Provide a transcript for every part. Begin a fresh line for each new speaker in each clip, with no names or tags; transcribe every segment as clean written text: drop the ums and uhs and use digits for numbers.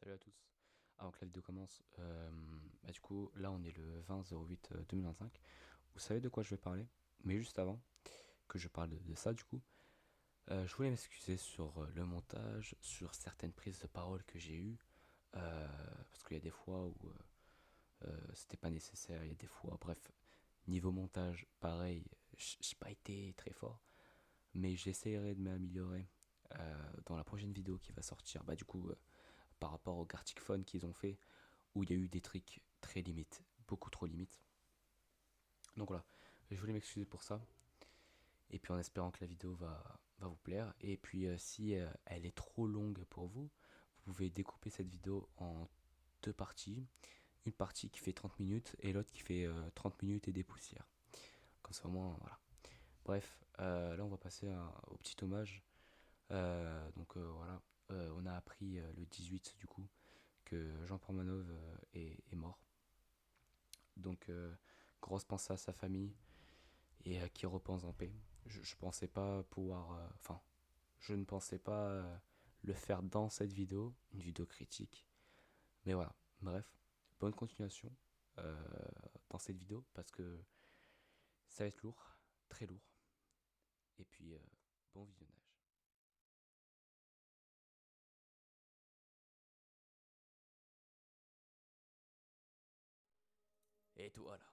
Salut à tous. Avant que la vidéo commence, du coup, là on est le 20-08 2025. Vous savez de quoi je vais parler? Mais juste avant que je parle de ça, du coup, je voulais m'excuser sur le montage, sur certaines prises de parole que j'ai eues, parce qu'il y a des fois où c'était pas nécessaire, il y a des fois, bref, niveau montage, pareil, j'ai pas été très fort, mais j'essaierai de m'améliorer dans la prochaine vidéo qui va sortir, par rapport au Gartic Phone qu'ils ont fait où il y a eu des tricks très limites, beaucoup trop limites. Donc voilà, je voulais m'excuser pour ça. Et puis en espérant que la vidéo va vous plaire. Et puis si elle est trop longue pour vous, vous pouvez découper cette vidéo en deux parties. Une partie qui fait 30 minutes et l'autre qui fait 30 minutes et des poussières. Comme ça au moins, voilà. Bref, là on va passer au petit hommage. Voilà, on a appris le 18 du coup que Jean Pormanov est mort. Donc, grosse pensée à sa famille et qui repose en paix. Je pensais pas pouvoir. Enfin, je ne pensais pas le faire dans cette vidéo, une vidéo critique. Mais voilà, bref, bonne continuation euh, dans cette vidéo parce que ça va être lourd, très lourd. Et puis, bon visionnage. Et toi là,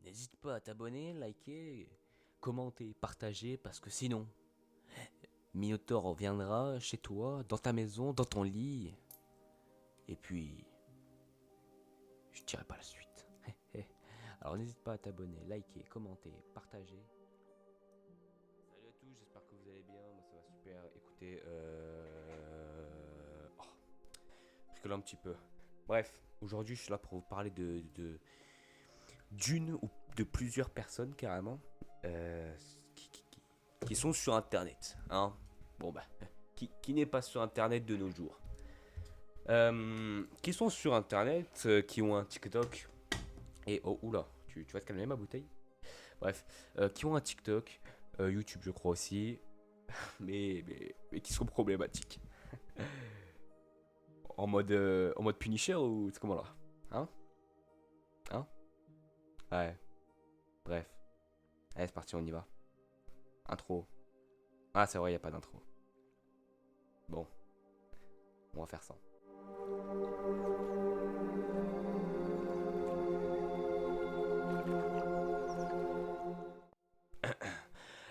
n'hésite pas à t'abonner, liker, commenter, partager parce que sinon, Minotaur reviendra chez toi, dans ta maison, dans ton lit. Et puis, je dirai pas la suite. Alors n'hésite pas à t'abonner, liker, commenter, partager. Salut à tous, j'espère que vous allez bien. Moi ça va super. Écoutez, je rigole un petit peu. Bref, aujourd'hui je suis là pour vous parler d'une ou de plusieurs personnes carrément euh, qui, qui- qui- qui sont sur internet. Hein. Bon bah, qui n'est pas sur internet de nos jours. Qui sont sur internet, qui ont un TikTok. Et oh oula, tu vas te calmer ma bouteille. Bref, qui ont un TikTok, YouTube je crois aussi, mais qui sont problématiques. En mode Punisher ou c'est comment là? Hein? Hein? Ouais, bref. Allez, c'est parti, on y va. Intro. Ah, c'est vrai, y a pas d'intro. Bon, on va faire ça.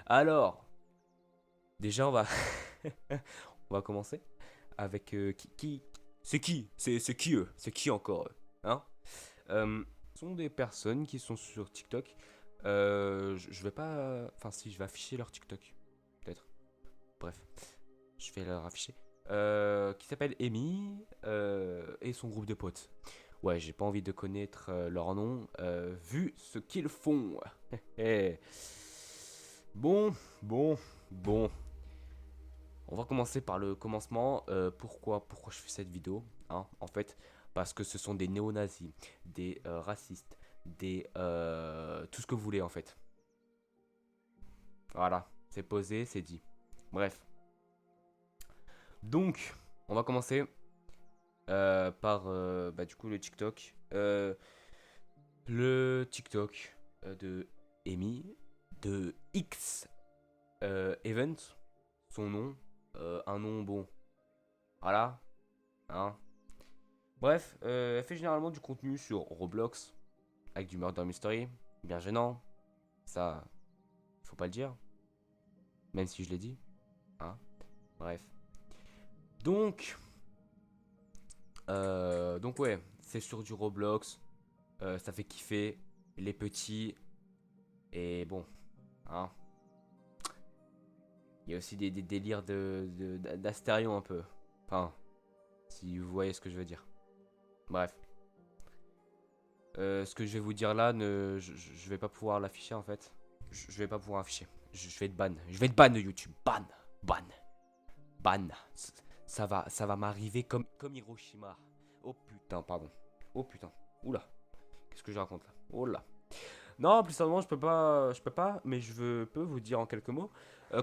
Alors, déjà, on va commencer avec c'est qui? C'est qui eux? C'est qui encore eux? Hein? Ce sont des personnes qui sont sur TikTok. Je vais pas. Enfin, si, je vais afficher leur TikTok. Peut-être. Bref, je vais leur afficher. Qui s'appelle Amy et son groupe de potes. Ouais, j'ai pas envie de connaître leur nom, vu ce qu'ils font. Eh. Bon, bon, bon. On va commencer par le commencement. Pourquoi je fais cette vidéo, hein, en fait, parce que ce sont des néo-nazis, des racistes, des tout ce que vous voulez en fait. Voilà, c'est posé, c'est dit. Bref. Donc, on va commencer par du coup le TikTok. Le TikTok de Amy, de X Event, son nom, un nom bon. Voilà, hein. Bref, elle fait généralement du contenu sur Roblox, avec du murder mystery, bien gênant. Ça, faut pas le dire, même si je l'ai dit. Hein. Bref. Donc, donc ouais, c'est sur du Roblox. Ça fait kiffer les petits. Et bon, hein. Il y a aussi des délires d'Astérion un peu. Enfin, si vous voyez ce que je veux dire. Bref. Ce que je vais vous dire là, je vais pas pouvoir l'afficher en fait. Je vais pas pouvoir afficher. Je vais être ban. Je vais être ban de YouTube. Ban. Ban. Ban. Ça va m'arriver comme Hiroshima. Oh putain, pardon. Oh putain. Oula. Qu'est-ce que je raconte là? Oh là. Non, plus sérieusement, je peux pas, mais peux vous dire en quelques mots.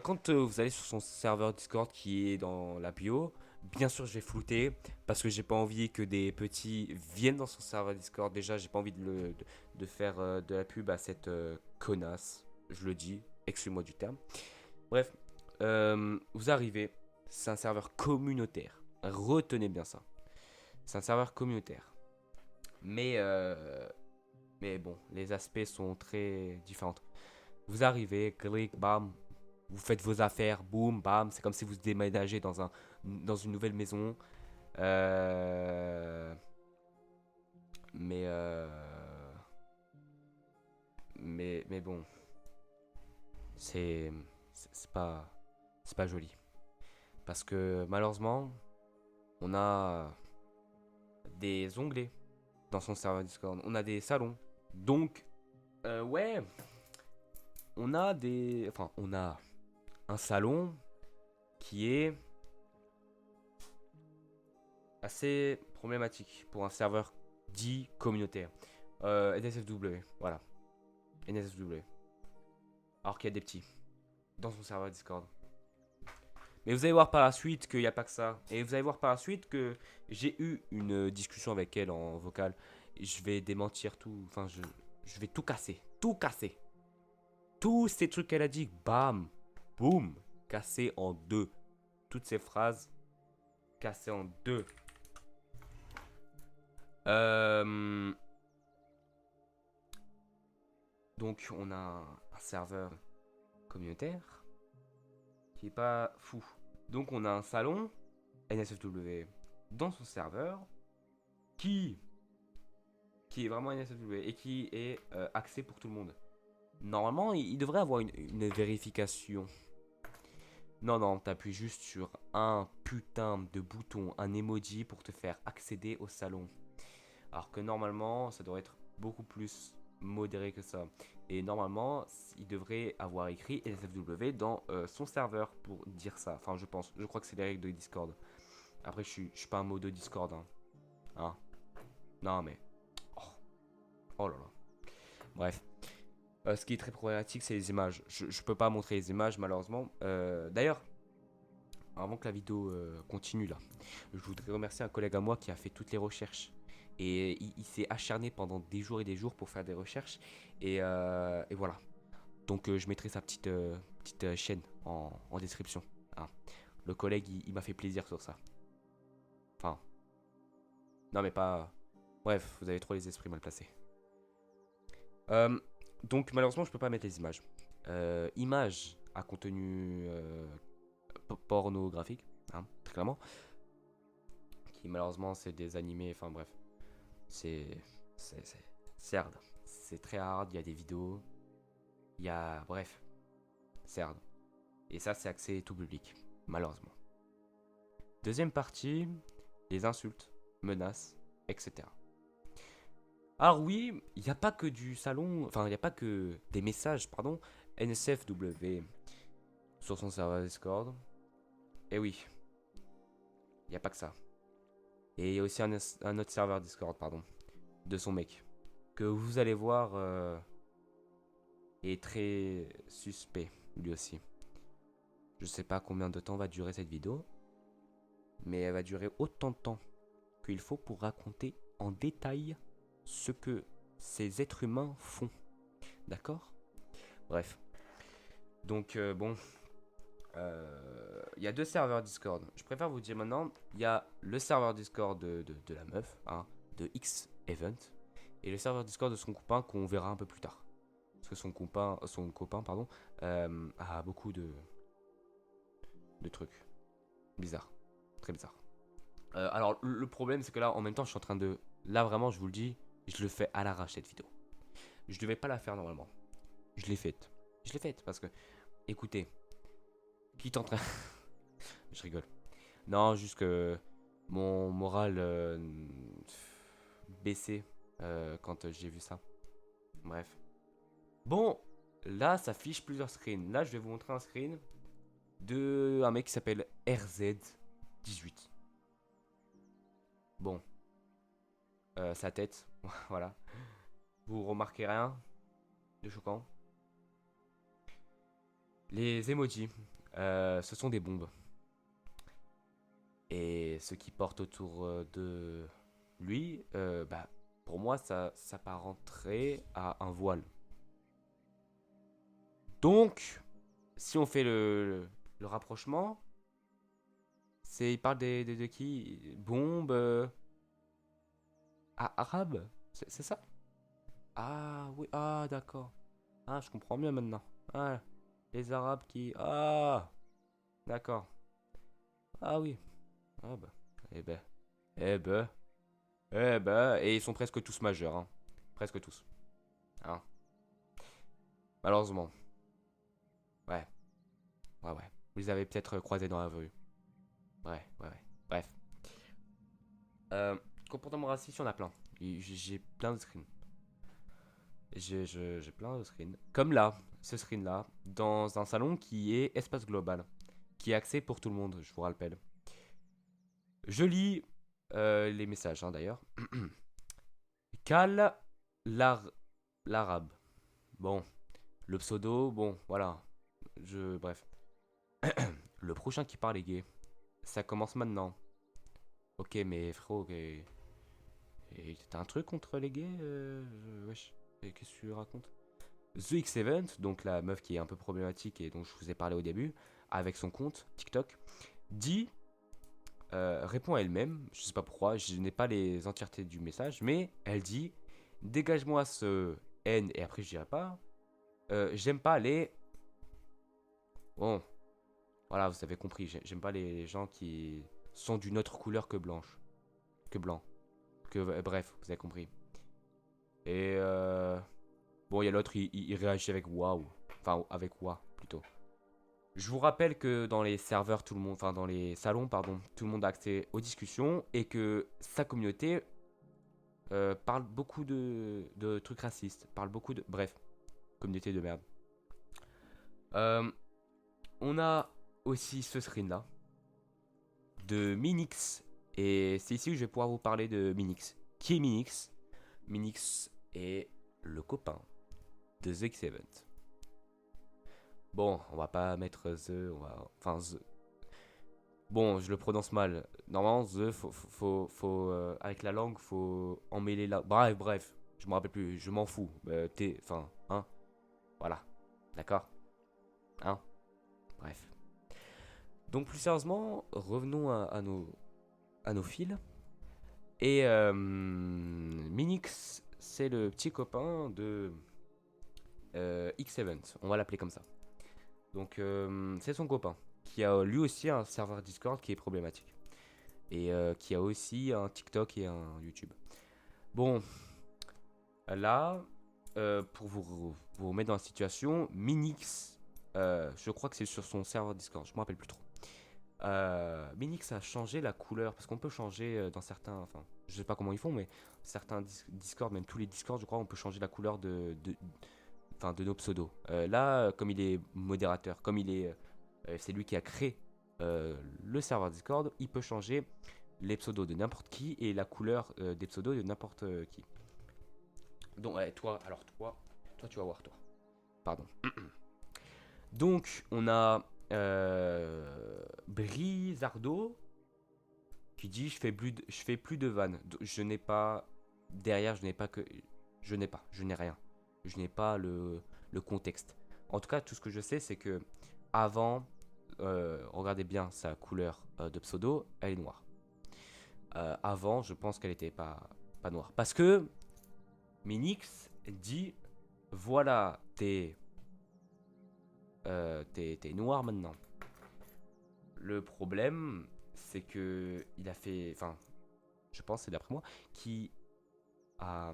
Quand vous allez sur son serveur Discord qui est dans la bio, Bien sûr, je vais flouter parce que j'ai pas envie que des petits viennent dans son serveur Discord. Déjà, j'ai pas envie de faire de la pub à cette connasse. Je le dis, excuse-moi du terme. Bref, vous arrivez, c'est un serveur communautaire. Retenez bien ça. C'est un serveur communautaire. Mais, euh, mais bon, les aspects sont très différents. Vous arrivez, clic, bam, vous faites vos affaires, boum, bam. C'est comme si vous déménagez dans une nouvelle maison. Euh, mais, euh, mais bon, c'est c'est pas c'est pas joli parce que malheureusement, on a des onglets dans son serveur Discord, on a des salons. Donc ouais, on a un salon qui est assez problématique pour un serveur dit communautaire. NSFW, voilà, NSFW. Alors qu'il y a des petits dans son serveur Discord. Mais vous allez voir par la suite qu'il n'y a pas que ça. Et vous allez voir par la suite que j'ai eu une discussion avec elle en vocal. Je vais démentir tout. Enfin, je vais tout casser. Tout casser. Tous ces trucs qu'elle a dit, bam, boum, cassé en deux. Toutes ces phrases cassées en deux. Euh, donc, on a un serveur communautaire qui est pas fou. Donc, on a un salon NSFW dans son serveur qui qui est vraiment NSFW et qui est axé pour tout le monde. Normalement, il devrait avoir une vérification. Non, non, t'appuies juste sur un putain de bouton, un emoji pour te faire accéder au salon. Alors que normalement, ça devrait être beaucoup plus modéré que ça. Et normalement, il devrait avoir écrit NSFW dans son serveur pour dire ça. Enfin, je pense. Je crois que c'est les règles de Discord. Après, je suis pas un mot de Discord. Hein. Non, mais... Oh, oh là là. Bref. Ce qui est très problématique, c'est les images. Je peux pas montrer les images, malheureusement. D'ailleurs, avant que la vidéo continue là, je voudrais remercier un collègue à moi qui a fait toutes les recherches. Et il s'est acharné pendant des jours et des jours pour faire des recherches. Et voilà. Donc je mettrai sa petite chaîne en description. Hein. Le collègue, il m'a fait plaisir sur ça. Enfin, non mais pas... Bref, vous avez trop les esprits mal placés. Euh, donc malheureusement, je peux pas mettre les images. Images à contenu pornographique, hein, très clairement. Qui malheureusement c'est des animés, enfin bref. C'est c'est hard. C'est très hard, il y a des vidéos. Il y a... Bref, c'est hard. Et ça c'est accès tout public, malheureusement. Deuxième partie, les insultes, menaces, etc. Alors oui, il n'y a pas que du salon, enfin il n'y a pas que des messages, pardon, NSFW sur son serveur Discord. Et oui, il n'y a pas que ça. Et il y a aussi un autre serveur Discord, pardon, de son mec, que vous allez voir est très suspect, lui aussi. Je sais pas combien de temps va durer cette vidéo, mais elle va durer autant de temps qu'il faut pour raconter en détail ce que ces êtres humains font. D'accord? Bref. Donc bon, il y a deux serveurs Discord. Je préfère vous dire maintenant, il y a le serveur Discord de la meuf, hein, de X Event, et le serveur Discord de son copain qu'on verra un peu plus tard. Parce que son copain pardon, a beaucoup de trucs bizarres. Très bizarres. Alors, le problème, c'est que là, en même temps, je suis en train de... Là, vraiment, je vous le dis, je le fais à l'arrache, cette vidéo. Je devais pas la faire normalement. Je l'ai faite. Je l'ai faite parce que, écoutez, qui est en train... je rigole. Non, juste que mon moral baissait quand j'ai vu ça. Bref. Bon, là, ça fiche plusieurs screens. Là, je vais vous montrer un screen de un mec qui s'appelle RZ18. Bon, sa tête, voilà. Vous remarquez rien de choquant? Les emojis, ce sont des bombes. et ce qui porte autour de lui, bah, pour moi, ça s'apparenterait à un voile. Donc, si on fait le rapprochement, il parle de qui? Bombe arabe? C'est ça? Ah oui, ah d'accord. Ah, je comprends mieux maintenant. Ah, les Arabes qui... Ah, d'accord. Ah oui. Ah bah. Eh ben. Eh ben. Eh ben. Et ils sont presque tous majeurs, hein. Presque tous. Hein. Malheureusement. Ouais. Ouais, ouais. Vous les avez peut-être croisés dans la rue. Ouais, ouais, ouais. Bref. Euh, Comportement raciste, il y en a plein. J'ai plein de screens. J'ai plein de screens. Comme là, ce screen-là, dans un salon qui est espace global, qui est accès pour tout le monde, je vous rappelle. Je lis les messages, hein, d'ailleurs. Cal l'arabe. Bon, le pseudo, bon, voilà. Bref. Le prochain qui parle est gay. Ça commence maintenant. Ok, mais frérot, t'as un truc contre les gays wesh. Qu'est-ce que tu racontes? The X-Event, donc la meuf qui est un peu problématique et dont je vous ai parlé au début, avec son compte TikTok, dit, répond à elle-même, je sais pas pourquoi, je n'ai pas les entièretés du message, mais elle dit, dégage-moi ce N, et après je dirai pas, j'aime pas les... Bon, voilà, vous avez compris, j'aime pas les gens qui sont d'une autre couleur que blanche, que blanc, bref, vous avez compris. Et bon, il y a l'autre, il réagit avec waouh, enfin avec wa plutôt. Je vous rappelle que dans les serveurs, tout le monde, enfin dans les salons, pardon, tout le monde a accès aux discussions et que sa communauté parle beaucoup de trucs racistes, parle beaucoup de... Bref, communauté de merde. Euh, on a aussi ce screen là de Minix et c'est ici où je vais pouvoir vous parler de Minix. Qui est Minix? Minix est le copain de The X-Event. Bon, on va pas mettre The, on va... Enfin, The, bon, je le prononce mal. Normalement, the, avec la langue, faut emmêler la. Bref, bref, je me rappelle plus, je m'en fous. Enfin, hein, voilà, d'accord, hein, bref. Donc, plus sérieusement, revenons à nos fils. Et Minix, c'est le petit copain de X-Event, on va l'appeler comme ça. Donc, c'est son copain, qui a lui aussi un serveur Discord qui est problématique. Et qui a aussi un TikTok et un YouTube. Bon, là, pour vous remettre dans la situation, Minix, je crois que c'est sur son serveur Discord, je me rappelle plus trop. Minix a changé la couleur, parce qu'on peut changer dans certains, enfin, je sais pas comment ils font, mais certains Discord, même tous les Discord, je crois, on peut changer la couleur de nos pseudos. Là, comme il est modérateur, comme c'est lui qui a créé le serveur Discord, il peut changer les pseudos de n'importe qui et la couleur des pseudos de n'importe qui. Donc, toi, tu vas voir, toi. Pardon. Donc, on a Brizardo qui dit je fais plus de vannes. Je n'ai pas derrière, je n'ai rien. Je n'ai pas le contexte. En tout cas, tout ce que je sais, c'est que avant, regardez bien sa couleur de pseudo, elle est noire. Avant, je pense qu'elle était pas noire. Parce que Minix dit voilà, t'es noir maintenant. Le problème, c'est que il a fait, enfin, je pense, c'est d'après moi, qui a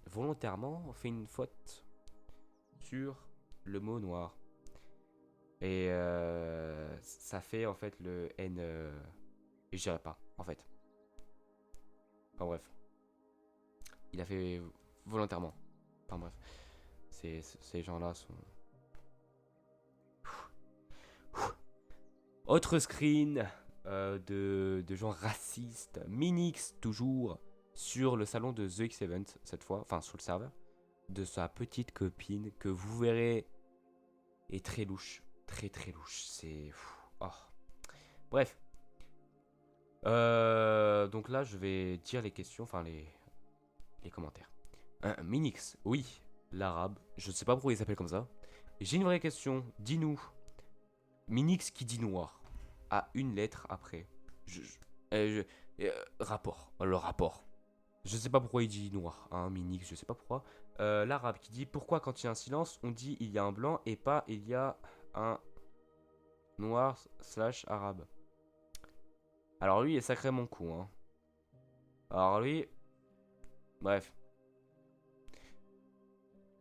volontairement fait une faute sur le mot noir. Et ça fait en fait le N. Et je dirais pas, en fait. Enfin bref. Il a fait volontairement. Enfin bref. Ces gens-là sont. Autre screen de gens racistes. Minix, toujours, sur le salon de The X-Event, cette fois, enfin sur le serveur, de sa petite copine que vous verrez est très louche. Très très louche. C'est. Oh. Bref. Donc là, je vais dire les questions, enfin les commentaires. Minix, oui, l'arabe. Je sais pas pourquoi il s'appelle comme ça. J'ai une vraie question. Dis-nous, Minix qui dit noir a une lettre après. Rapport. Le rapport. Je sais pas pourquoi il dit noir, hein, Minix, je sais pas pourquoi. L'arabe qui dit pourquoi quand il y a un silence, on dit il y a un blanc et pas il y a un noir slash arabe. Alors lui il est sacrément con, hein. Alors lui, bref.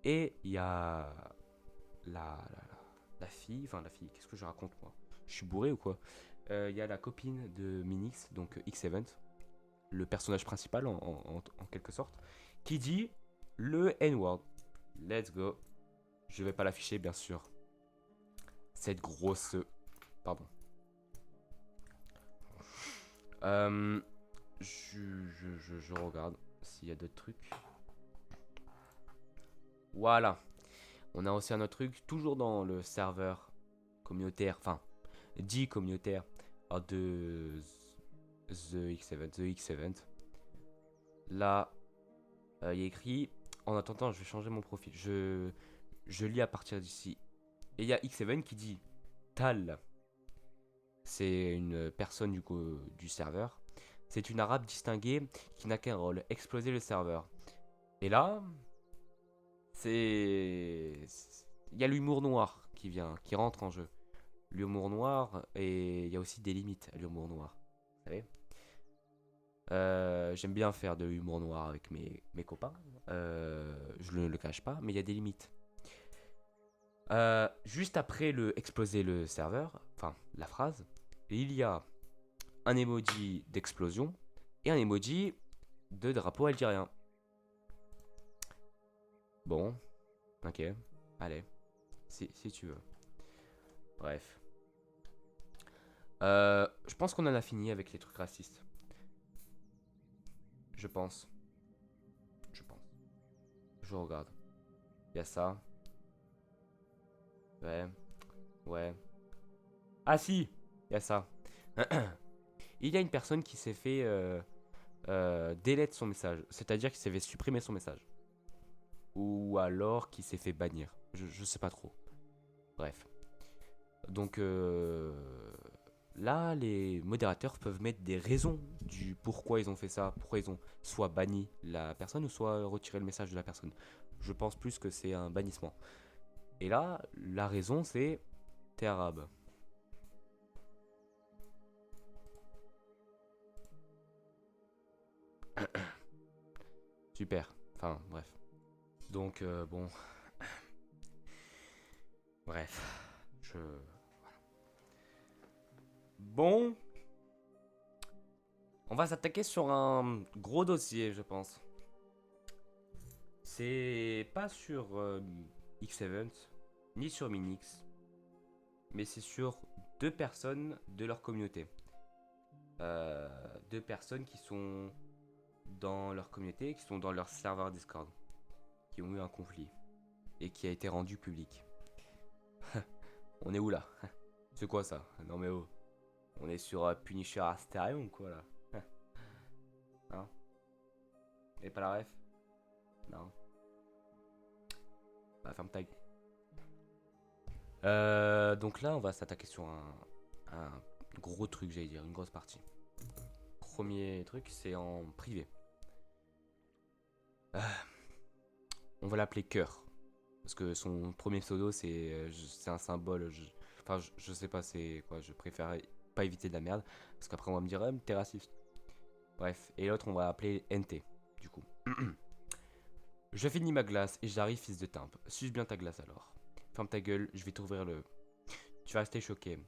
Et il y a la fille, enfin la fille, qu'est-ce que je raconte moi? Je suis bourré ou quoi? Il y a la copine de Minix, donc X-Event, le personnage principal en quelque sorte, qui dit le N-word. Let's go. Je vais pas l'afficher, bien sûr. Cette grosse. Pardon. Euh, je regarde s'il y a d'autres trucs. Voilà. On a aussi un autre truc, toujours dans le serveur communautaire, enfin, dit communautaire de The X-Event. Là, il y a écrit. En attendant, je vais changer mon profil. Je lis à partir d'ici. Et il y a X7 qui dit Tal. C'est une personne du serveur. C'est une arabe distinguée qui n'a qu'un rôle, exploser le serveur. Et là, c'est. Il y a l'humour noir qui rentre en jeu. L'humour noir, et il y a aussi des limites à l'humour noir. Vous savez, j'aime bien faire de l'humour noir avec mes copains. Je ne le cache pas, mais il y a des limites. Juste après le exploser le serveur, enfin la phrase, il y a un emoji d'explosion et un emoji de drapeau algérien. Bon, ok, allez, si tu veux. Bref. Je pense qu'on en a fini avec les trucs racistes. Je pense. Je pense. Je regarde. Il y a ça. Ouais. Ouais. Ah si, il y a ça. Il y a une personne qui s'est fait delete son message. C'est-à-dire qu'il s'est fait supprimer son message. Ou alors qui s'est fait bannir. Je sais pas trop. Bref. Donc là, les modérateurs peuvent mettre des raisons du pourquoi ils ont fait ça, pourquoi ils ont soit banni la personne ou soit retiré le message de la personne. Je pense plus que c'est un bannissement. Et là, la raison c'est t'es arabe. Super. Enfin, bref. Donc bon, bref. Je Bon, on va s'attaquer sur un gros dossier, je pense. C'est pas sur X-Event, ni sur Minix, mais c'est sur deux personnes de leur communauté. Deux personnes qui sont dans leur communauté, qui sont dans leur serveur Discord, qui ont eu un conflit et qui a été rendu public. On est où là? C'est quoi ça? Non mais oh, on est sur Punisher Asterion ou quoi là? Hein? Et pas la ref? Non. Bah ferme ta gueule. Donc là, on va s'attaquer sur un gros truc, j'allais dire, une grosse partie. Premier truc, c'est en privé. On va l'appeler cœur. Parce que son premier pseudo, c'est un symbole. Enfin, je sais pas c'est quoi, je préfère pas éviter de la merde. Parce qu'après, on va me dire, t'es raciste. Bref, et l'autre, on va appeler NT, du coup. Je finis ma glace et j'arrive, fils de timpe. Suce bien ta glace alors. Ferme ta gueule, je vais t'ouvrir le. Tu vas rester choqué.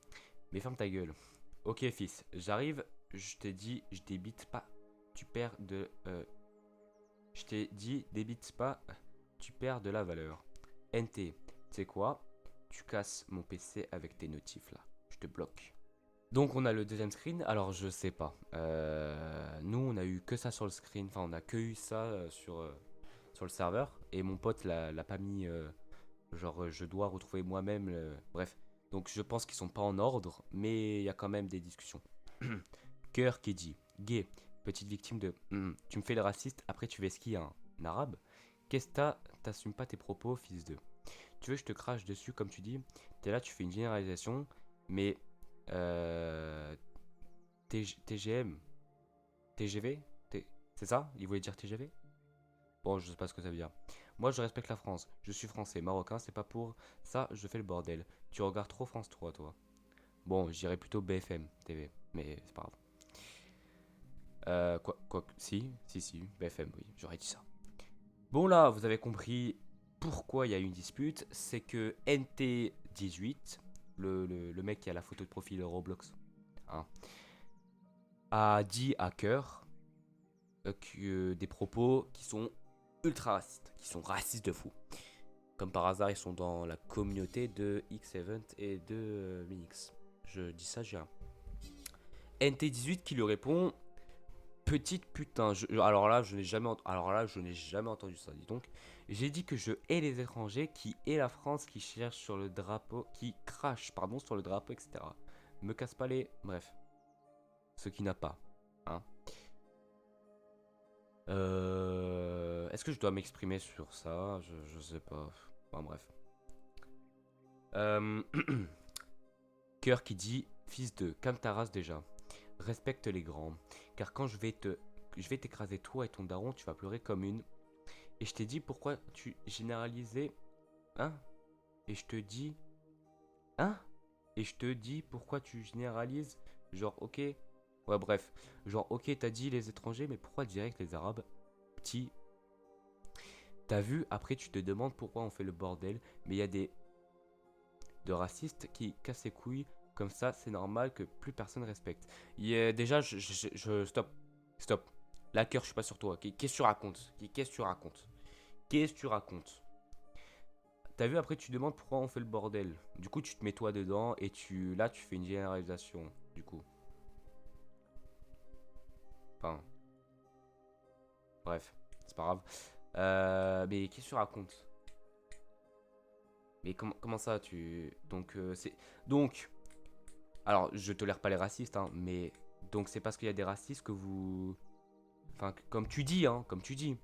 Mais ferme ta gueule. Ok, fils, j'arrive. Je t'ai dit, je débite pas. Tu perds de. Je t'ai dit, débite pas. Tu perds de la valeur. NT, tu sais quoi? Tu casses mon PC avec tes notifs là. Je te bloque. Donc on a le deuxième screen. Alors je sais pas. Nous on a eu que ça sur le screen. Enfin on a que eu ça sur le serveur. Et mon pote l'a pas mis. Genre je dois retrouver moi-même. Bref. Donc je pense qu'ils sont pas en ordre. Mais il y a quand même des discussions. Cœur qui dit gay, petite victime de tu me fais le raciste, après tu vas skier un arabe. Qu'est-ce que t'assumes pas tes propos, fils de. Tu veux que je te crache dessus comme tu dis. T'es là, tu fais une généralisation, mais TGM, TGV, c'est ça? Il voulait dire TGV? Bon, je sais pas ce que ça veut dire. Moi, je respecte la France. Je suis français, marocain, c'est pas pour ça, je fais le bordel. Tu regardes trop France 3, toi. Bon, je dirais plutôt BFM TV, mais c'est pas grave. Si, BFM, oui, j'aurais dit ça. Bon, là, vous avez compris pourquoi il y a eu une dispute. C'est que NT18, le mec qui a la photo de profil Roblox, hein, a dit à cœur que des propos qui sont ultra racistes, qui sont racistes de fou. Comme par hasard, ils sont dans la communauté de X7 et de Minix. Je dis ça, j'ai un NT18 qui lui répond petite putain. Alors là, je n'ai jamais entendu ça. Dis donc, j'ai dit que je hais les étrangers, qui hait la France, qui cherche sur le drapeau, qui crache, pardon, sur le drapeau, etc. Me casse pas les. Bref, ce qui n'a pas, hein. Est-ce que je dois m'exprimer sur ça? Je sais pas. Enfin, bref. Euh... Cœur qui dit fils de, calme ta race déjà. Respecte les grands. Car quand je vais t'écraser toi et ton daron, tu vas pleurer comme une. Et je t'ai dit pourquoi tu généralisais. Hein? Et je te dis. Hein? Et je te dis pourquoi tu généralises. Genre, ok. Ouais, bref. Genre, ok, t'as dit les étrangers, mais pourquoi direct les arabes? Petit. T'as vu, après tu te demandes pourquoi on fait le bordel. Mais il y a des. De racistes qui cassent les couilles. Comme ça, c'est normal que plus personne respecte. Déjà, stop. Stop. La cœur, je suis pas sur toi. Qu'est-ce que tu racontes? Qu'est-ce que tu racontes? Qu'est-ce que tu racontes? T'as vu, après, tu demandes pourquoi on fait le bordel. Du coup, tu te mets toi dedans et là, tu fais une généralisation. Du coup. Enfin, bref. C'est pas grave. Mais qu'est-ce que tu racontes? Mais comment ça, c'est. Donc. Alors, je tolère pas les racistes, hein, mais. Donc, c'est parce qu'il y a des racistes que vous. Enfin, comme tu dis, hein, comme tu dis.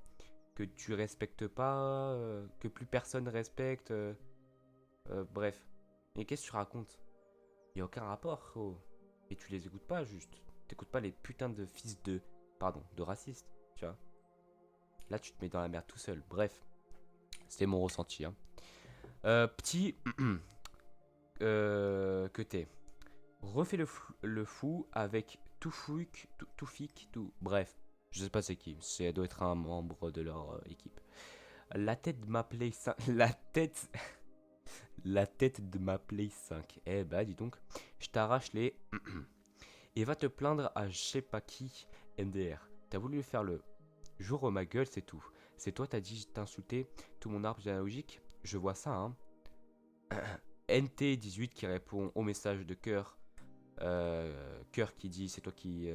Que tu respectes pas, que plus personne respecte. Bref. Et qu'est-ce que tu racontes? Y a aucun rapport, oh. Et tu les écoutes pas, juste. T'écoutes pas les putains de fils de. Pardon, de racistes, tu vois. Là, tu te mets dans la merde tout seul. Bref. C'était mon ressenti, hein. Petit. Que t'es. Refais le fou avec Toufik, tout. Bref. Je sais pas c'est qui. Ça doit être un membre de leur équipe. La tête de ma Play 5. La tête de ma Play 5. Eh bah, dis donc. Je t'arrache les. Et va te plaindre à je sais pas qui, MDR. T'as voulu faire le. J'ouvre ma gueule, c'est tout. C'est toi, t'as dit t'insulter tout mon arbre généalogique. Je vois ça, hein. NT18 qui répond au message de cœur. Cœur qui dit c'est toi qui.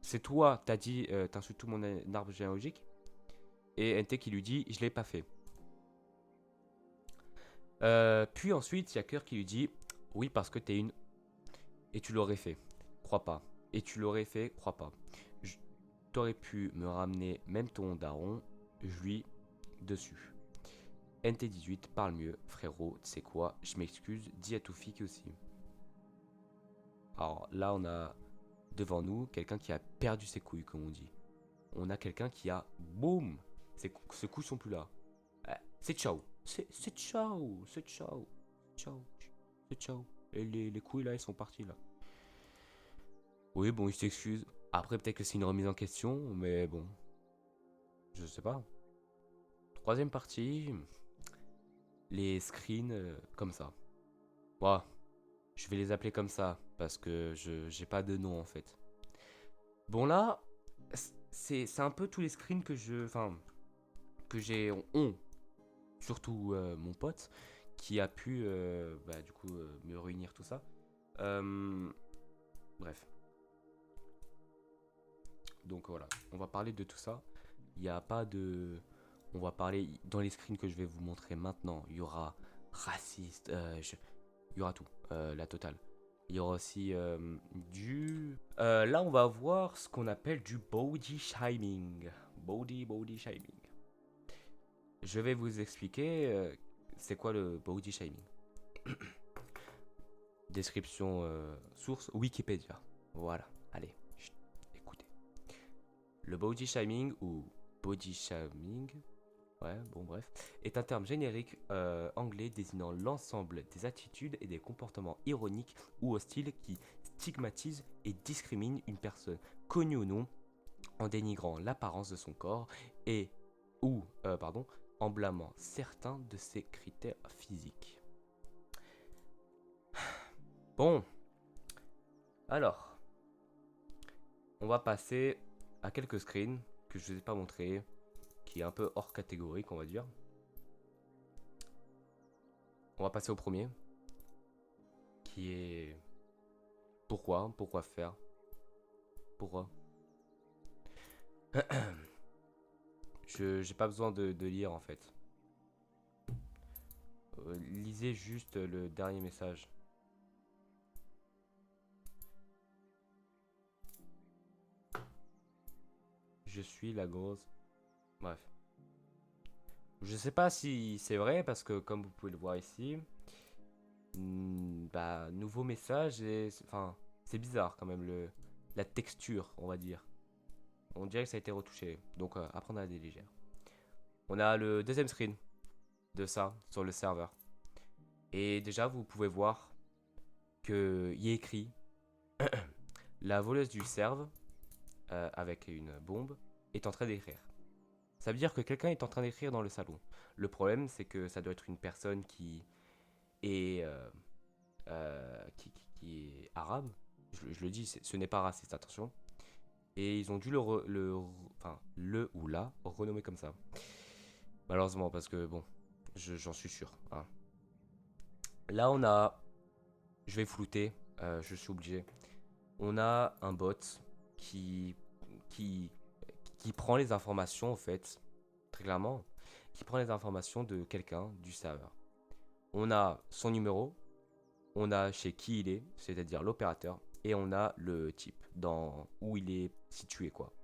C'est toi, t'as dit t'insultes tout mon arbre généalogique. Et NT qui lui dit je l'ai pas fait. Puis ensuite, il y a Cœur qui lui dit oui, parce que t'es une. Et tu l'aurais fait. Crois pas. Et tu l'aurais fait, crois pas. T'aurais pu me ramener même ton daron, je lui dessus. NT18, parle mieux, frérot, tu sais quoi, je m'excuse, dis à Toufik aussi. Alors là, on a devant nous quelqu'un qui a perdu ses couilles, comme on dit. On a quelqu'un qui a, boum, ses couilles sont plus là. C'est ciao. C'est ciao. C'est ciao. Ciao. C'est ciao. Et les couilles là, elles sont parties là. Oui, bon, il s'excuse. Après, peut-être que c'est une remise en question, mais bon. Je sais pas. Troisième partie. Les screens comme ça. Bon, je vais les appeler comme ça, parce que j'ai pas de nom en fait. Bon là, c'est un peu tous les screens que je. Enfin, que j'ai. Surtout mon pote, qui a pu, du coup, me réunir tout ça. Bref. Donc voilà, on va parler de tout ça. Il n'y a pas de. On va parler dans les screens que je vais vous montrer maintenant. Il y aura raciste, il y aura tout, la totale. Il y aura aussi là, on va voir ce qu'on appelle du body shaming. Body shaming. Je vais vous expliquer c'est quoi le body shaming. Description source Wikipédia. Voilà, allez, écoutez. Le body shaming ou body shaming, ouais, bon bref, est un terme générique anglais désignant l'ensemble des attitudes et des comportements ironiques ou hostiles qui stigmatisent et discriminent une personne, connue ou non, en dénigrant l'apparence de son corps et en blâmant certains de ses critères physiques. Bon, alors, on va passer à quelques screens que je ne vous ai pas montrés, qui est un peu hors catégorique, on va dire. On va passer au premier, qui est pourquoi faire, pourquoi. J'ai pas besoin de lire en fait. Lisez juste le dernier message. Je suis la grosse. Bref. Je sais pas si c'est vrai parce que comme vous pouvez le voir ici, nouveau message et enfin c'est bizarre quand même la texture on va dire. On dirait que ça a été retouché donc à prendre à la légère. On a le deuxième screen de ça sur le serveur et déjà vous pouvez voir que y est écrit la voleuse du serve avec une bombe est en train d'écrire. Ça veut dire que quelqu'un est en train d'écrire dans le salon. Le problème, c'est que ça doit être une personne qui est, qui est arabe. Je le dis, ce n'est pas raciste, attention. Et ils ont dû le ou la renommer comme ça. Malheureusement, parce que bon, j'en suis sûr. Hein. Là, on a. Je vais flouter, je suis obligé. On a un bot qui, qui, qui prend les informations, en fait, très clairement, qui prend les informations de quelqu'un du serveur. On a son numéro, on a chez qui il est, c'est-à-dire l'opérateur, et on a le type, dans où il est situé, quoi.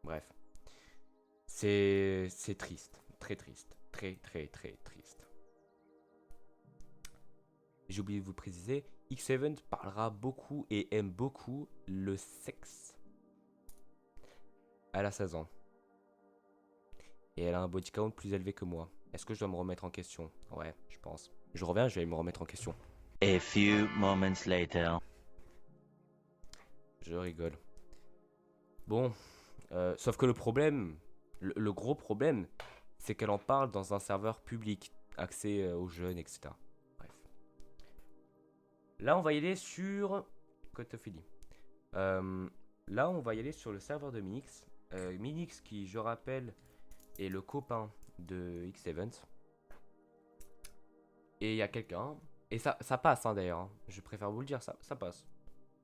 Bref. C'est triste, très triste, très triste. J'ai oublié de vous préciser, X7 parlera beaucoup et aime beaucoup le sexe. Elle a 16 ans. Et elle a un body count plus élevé que moi. Est-ce que je dois me remettre en question? Ouais, je pense. Je reviens, je vais me remettre en question.
A few moments later.
Je rigole. Bon, sauf que le problème, le gros problème, c'est qu'elle en parle dans un serveur public, accès aux jeunes, etc. Bref. Là, on va y aller sur... Cotophilie. Là, on va y aller sur le serveur de Minix. Minix, qui, je rappelle, est le copain de X-Event. Et il y a quelqu'un... Et ça passe, hein, d'ailleurs. Hein. Je préfère vous le dire, ça passe.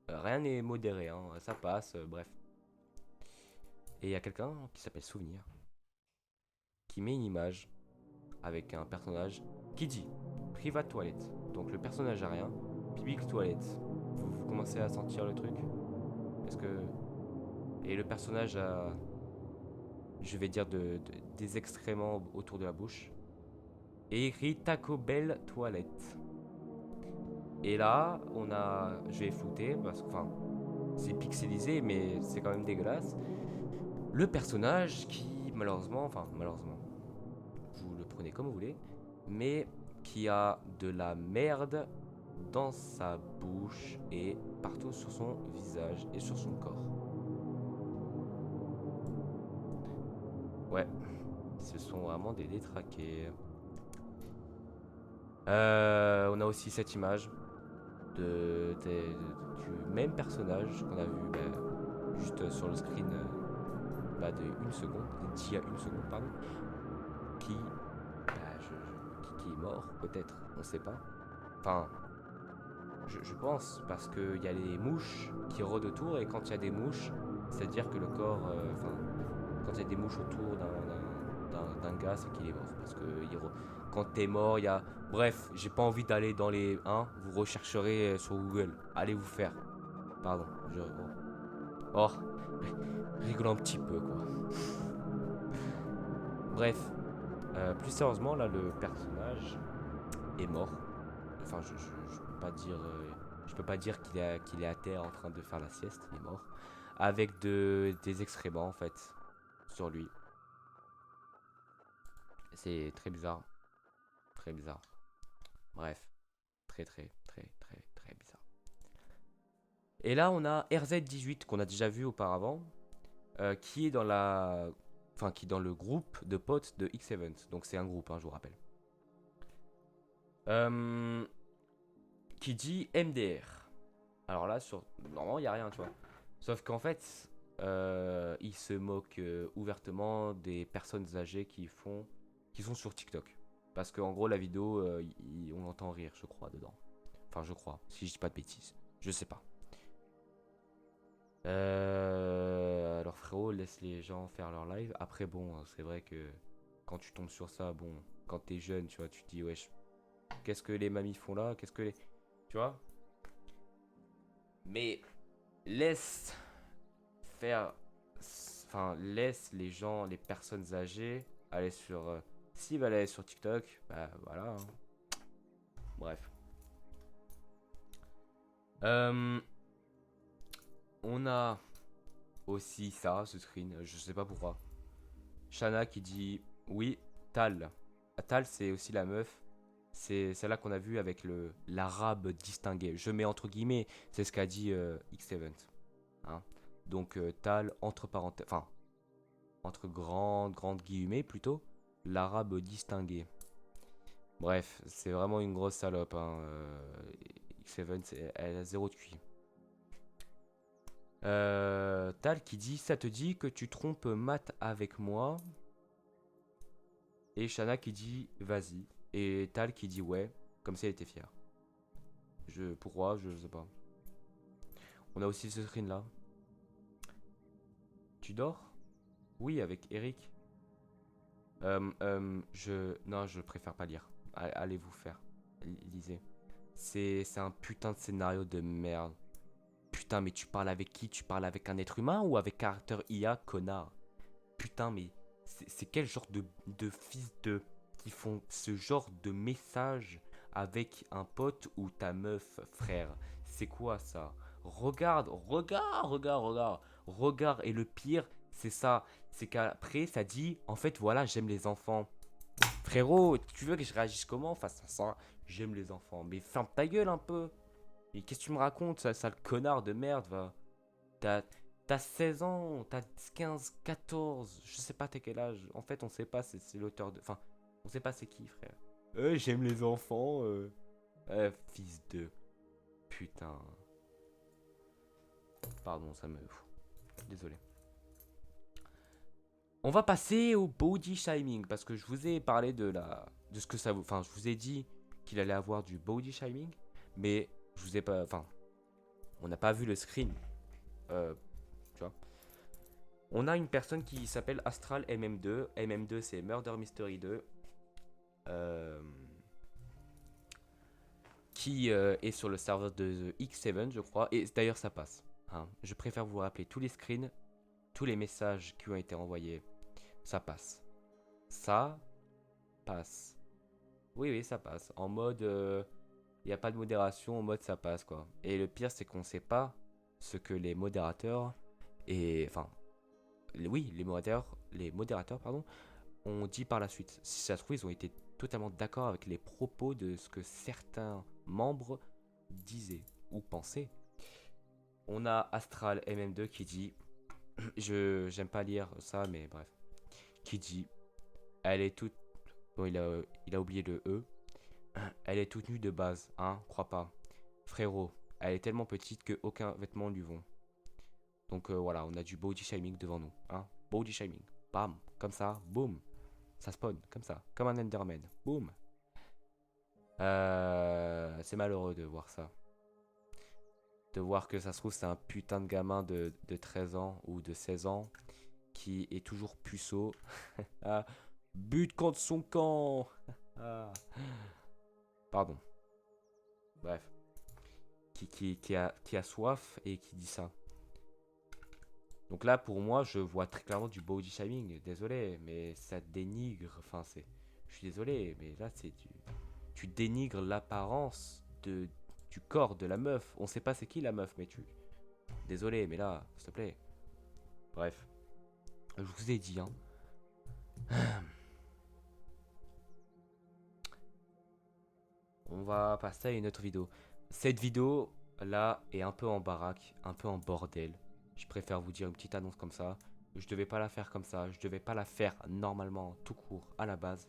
Rien n'est modéré, hein. Ça passe, bref. Et il y a quelqu'un qui s'appelle Souvenir, qui met une image avec un personnage qui dit private toilette. Donc le personnage a rien, public toilette. Vous commencez à sentir le truc? Est-ce que... Et le personnage a, je vais dire, des excréments autour de la bouche. Et écrit Taco Bell toilette. Et là, on a... Je vais flouter parce que... Enfin, c'est pixelisé, mais c'est quand même dégueulasse. Le personnage qui, malheureusement, vous le prenez comme vous voulez, mais qui a de la merde dans sa bouche et partout sur son visage et sur son corps. Ouais, ce sont vraiment des détraqués. On a aussi cette image du même personnage qu'on a vu juste sur le screen de 1 seconde, d'il y a 1 seconde, pardon, qui est mort, peut-être, on sait pas. Enfin, je pense, parce qu'il y a les mouches qui rôdent autour, et quand il y a des mouches, c'est-à-dire que le corps, quand il y a des mouches autour d'un gars, c'est qu'il est mort. Parce que quand t'es mort, il y a. Bref, j'ai pas envie d'aller dans les. Hein, vous rechercherez sur Google. Allez vous faire. Pardon. Oh, rigole un petit peu, quoi. Bref, plus sérieusement, là, le personnage est mort. Enfin, je peux pas dire. Je peux pas dire qu'il est à terre en train de faire la sieste. Il est mort. Avec des excréments, en fait, sur lui. C'est très bizarre. Très bizarre. Bref. Très, très, très, très, très bizarre. Et là, on a RZ18 qu'on a déjà vu auparavant. Qui est dans la. Enfin, qui est dans le groupe de potes de X-Event. Donc, c'est un groupe, hein, je vous rappelle. Euh, qui dit MDR. Alors là, normalement, il n'y a rien, tu vois. Sauf qu'en fait, il se moque ouvertement des personnes âgées qui sont sur TikTok. Parce qu'en gros, la vidéo, on entend rire, je crois, dedans. Enfin, je crois, si je dis pas de bêtises. Je sais pas. Alors frérot, laisse les gens faire leur live. Après, bon, c'est vrai que quand tu tombes sur ça, bon, quand t'es jeune, tu vois, tu te dis, wesh, qu'est-ce que les mamies font là? Qu'est-ce que les. Tu vois? Mais laisse faire. Enfin, laisse les gens, les personnes âgées aller sur. S'ils veulent aller sur TikTok, bah voilà, hein. Bref. Euh, on a aussi ça, ce screen, je sais pas pourquoi. Shana qui dit oui, Tal. Tal, c'est aussi la meuf. C'est celle-là qu'on a vue avec l'arabe distingué. Je mets entre guillemets, c'est ce qu'a dit X7. Hein. Donc Tal, entre parenthèses, enfin, entre grandes guillemets plutôt, l'arabe distingué. Bref, c'est vraiment une grosse salope. Hein. X7, elle a zéro de QI. Tal qui dit ça te dit que tu trompes Matt avec moi. Et Shana qui dit vas-y. Et Tal qui dit ouais, comme si elle était fière. Pourquoi, je sais pas. On a aussi ce screen là. Tu dors? Oui, avec Eric. Non, je préfère pas lire. Allez vous faire. Lisez. C'est un putain de scénario de merde. Putain, mais tu parles avec qui? Tu parles avec un être humain ou avec caractère IA, connard? Putain, mais c'est quel genre de fils de qui font ce genre de message avec un pote ou ta meuf, frère? C'est quoi ça? Regarde. Et le pire, c'est ça. C'est qu'après, ça dit, en fait, voilà, j'aime les enfants. Frérot, tu veux que je réagisse comment face à ça? J'aime les enfants. Mais ferme ta gueule un peu. Mais qu'est-ce que tu me racontes, ça, sale connard de merde, va? T'as, t'as 16 ans, t'as 15, 14, je sais pas t'es quel âge. En fait, on sait pas, c'est l'auteur de. Enfin, on sait pas c'est qui, frère. J'aime les enfants. Fils de. Putain. Pardon, ça me. Désolé. On va passer au body shaming parce que je vous ai parlé de ce que ça vous. Enfin, je vous ai dit qu'il allait avoir du body shaming, mais je vous ai pas. Enfin, on n'a pas vu le screen. Tu vois. On a une personne qui s'appelle Astral MM2. MM2, c'est Murder Mystery 2. Qui est sur le serveur de X7, je crois. Et d'ailleurs, ça passe. Hein. Je préfère vous rappeler tous les screens, tous les messages qui ont été envoyés. Ça passe. Ça passe. Oui, ça passe. En mode, il n'y a pas de modération. En mode, ça passe, quoi. Et le pire, c'est qu'on ne sait pas ce que les modérateurs et enfin, oui, les modérateurs, pardon, ont dit par la suite. Si ça se trouve, ils ont été totalement d'accord avec les propos de ce que certains membres disaient ou pensaient. On a Astral MM2 qui dit, j'aime pas lire ça, mais bref, qui dit, elle est toute, bon, il a oublié le E, elle est toute nue de base, hein, crois pas, frérot, elle est tellement petite que aucun vêtement lui vont. Donc voilà, on a du body shaming devant nous, hein, body shaming, bam, comme ça, boum. Ça spawn, comme ça, comme un Enderman. Boum. C'est malheureux de voir ça. De voir que ça se trouve, c'est un putain de gamin de 13 ans ou de 16 ans qui est toujours puceau. Ah, But contre son camp. Ah. Pardon. Bref. Qui a soif et qui dit ça. Donc là, pour moi, je vois très clairement du body shaming. Désolé, mais ça dénigre. Enfin, c'est. Je suis désolé, mais là, c'est du. Tu dénigres l'apparence du corps de la meuf. On sait pas c'est qui la meuf, mais tu. Désolé, mais là, s'il te plaît. Bref. Je vous ai dit, hein. On va passer à une autre vidéo. Cette vidéo, là, est un peu en baraque, un peu en bordel. Je préfère vous dire une petite annonce comme ça. Je devais pas la faire comme ça. Je devais pas la faire normalement, tout court, à la base.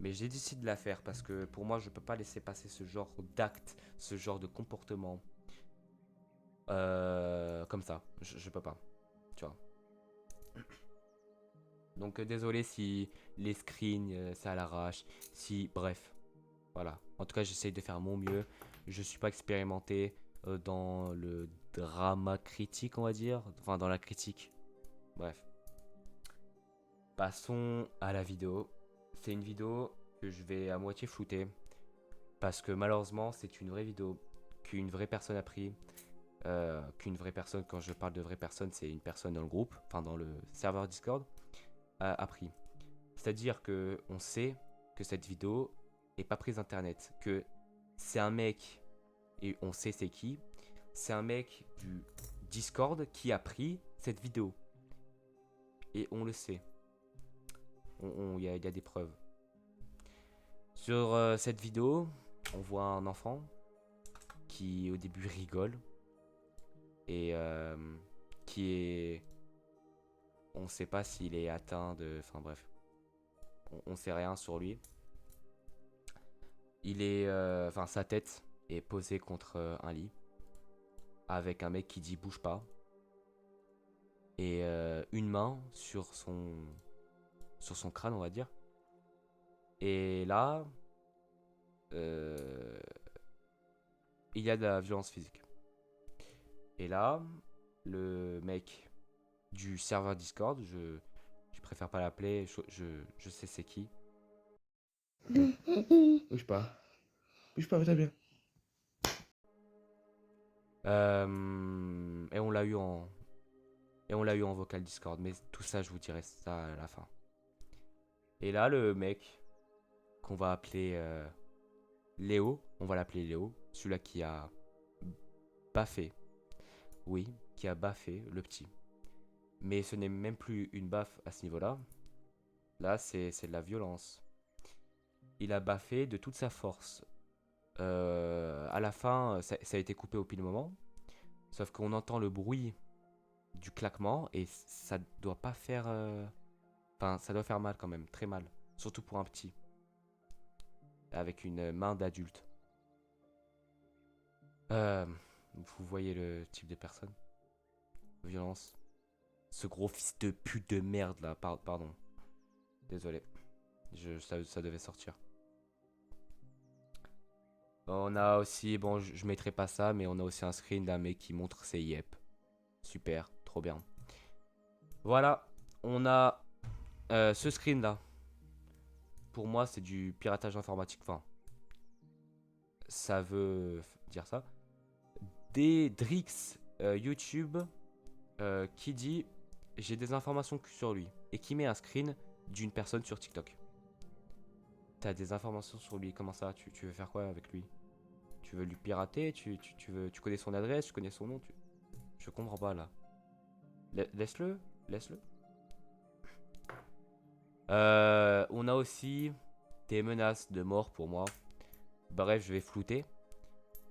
Mais j'ai décidé de la faire parce que pour moi, je peux pas laisser passer ce genre d'acte, ce genre de comportement. Comme ça. Je peux pas. Tu vois. Donc désolé si les screens, c'est à l'arrache. Si, bref. Voilà. En tout cas, j'essaye de faire mon mieux. Je suis pas expérimenté dans le drama critique, on va dire. Enfin, dans la critique. Bref. Passons à la vidéo. C'est une vidéo que je vais à moitié flouter. Parce que malheureusement, c'est une vraie vidéo qu'une vraie personne a pris. Qu'une vraie personne, quand je parle de vraie personne, c'est une personne dans le groupe, enfin dans le serveur Discord, a pris. C'est-à-dire que on sait que cette vidéo est pas prise internet, que c'est un mec, et on sait c'est qui, c'est un mec du Discord qui a pris cette vidéo. Et on le sait. Il y a des preuves. Sur cette vidéo, on voit un enfant qui au début rigole et qui est... On sait pas s'il est atteint de... Enfin bref, on sait rien sur lui. Il est... Enfin sa tête est posée contre un lit avec un mec qui dit bouge pas et une main sur son crâne, on va dire. Et là, euh, il y a de la violence physique. Et là, le mec du serveur Discord, je préfère pas l'appeler, je sais c'est qui. Bouge pas. Bouge pas, va bien. Et on l'a eu en vocal Discord, mais tout ça, je vous dirai ça à la fin. Et là, le mec qu'on va appeler Léo, on va l'appeler Léo, celui-là qui a baffé, oui, qui a baffé le petit. Mais ce n'est même plus une baffe à ce niveau-là. Là, c'est de la violence. Il a baffé de toute sa force. À la fin, ça a été coupé au pile moment. Sauf qu'on entend le bruit du claquement et ça doit pas faire. Enfin, ça doit faire mal quand même, très mal. Surtout pour un petit. Avec une main d'adulte. Vous voyez le type de personne. Violence. Ce gros fils de pute de merde là. Pardon. Désolé. Ça devait sortir. On a aussi, bon, je mettrai pas ça, mais on a aussi un screen d'un mec qui montre ses yep. Super, trop bien. Voilà, on a ce screen là. Pour moi, c'est du piratage informatique. Enfin, ça veut dire ça. Des Drix YouTube qui dit j'ai des informations sur lui et qui met un screen d'une personne sur TikTok. T'as des informations sur lui, comment ça? Tu veux faire quoi avec lui? Tu veux lui pirater? Tu connais son adresse? Tu connais son nom? Je comprends pas là. Laisse-le, laisse-le. On a aussi des menaces de mort pour moi. Bref, je vais flouter.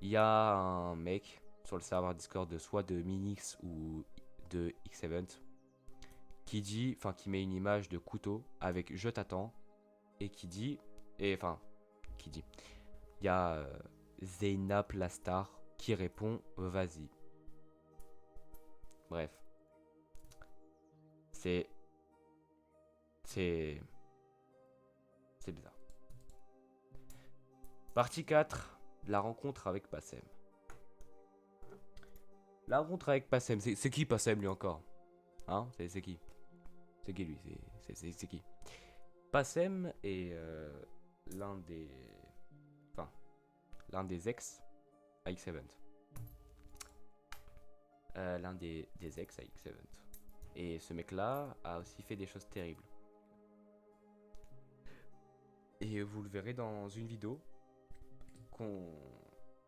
Il y a un mec sur le serveur Discord de soit de Minix ou de X-Event qui dit, enfin qui met une image de couteau avec je t'attends et qui dit, il y a Zeynep la star qui répond vas-y. Bref. C'est bizarre. Partie 4, la rencontre avec Passem. La rencontre avec Passem, c'est qui Passem lui encore? Hein? C'est qui? C'est qui lui? C'est qui? Passem est l'un des... Enfin, l'un des ex à X7. L'un des ex à X7. Et ce mec-là a aussi fait des choses terribles. Et vous le verrez dans une vidéo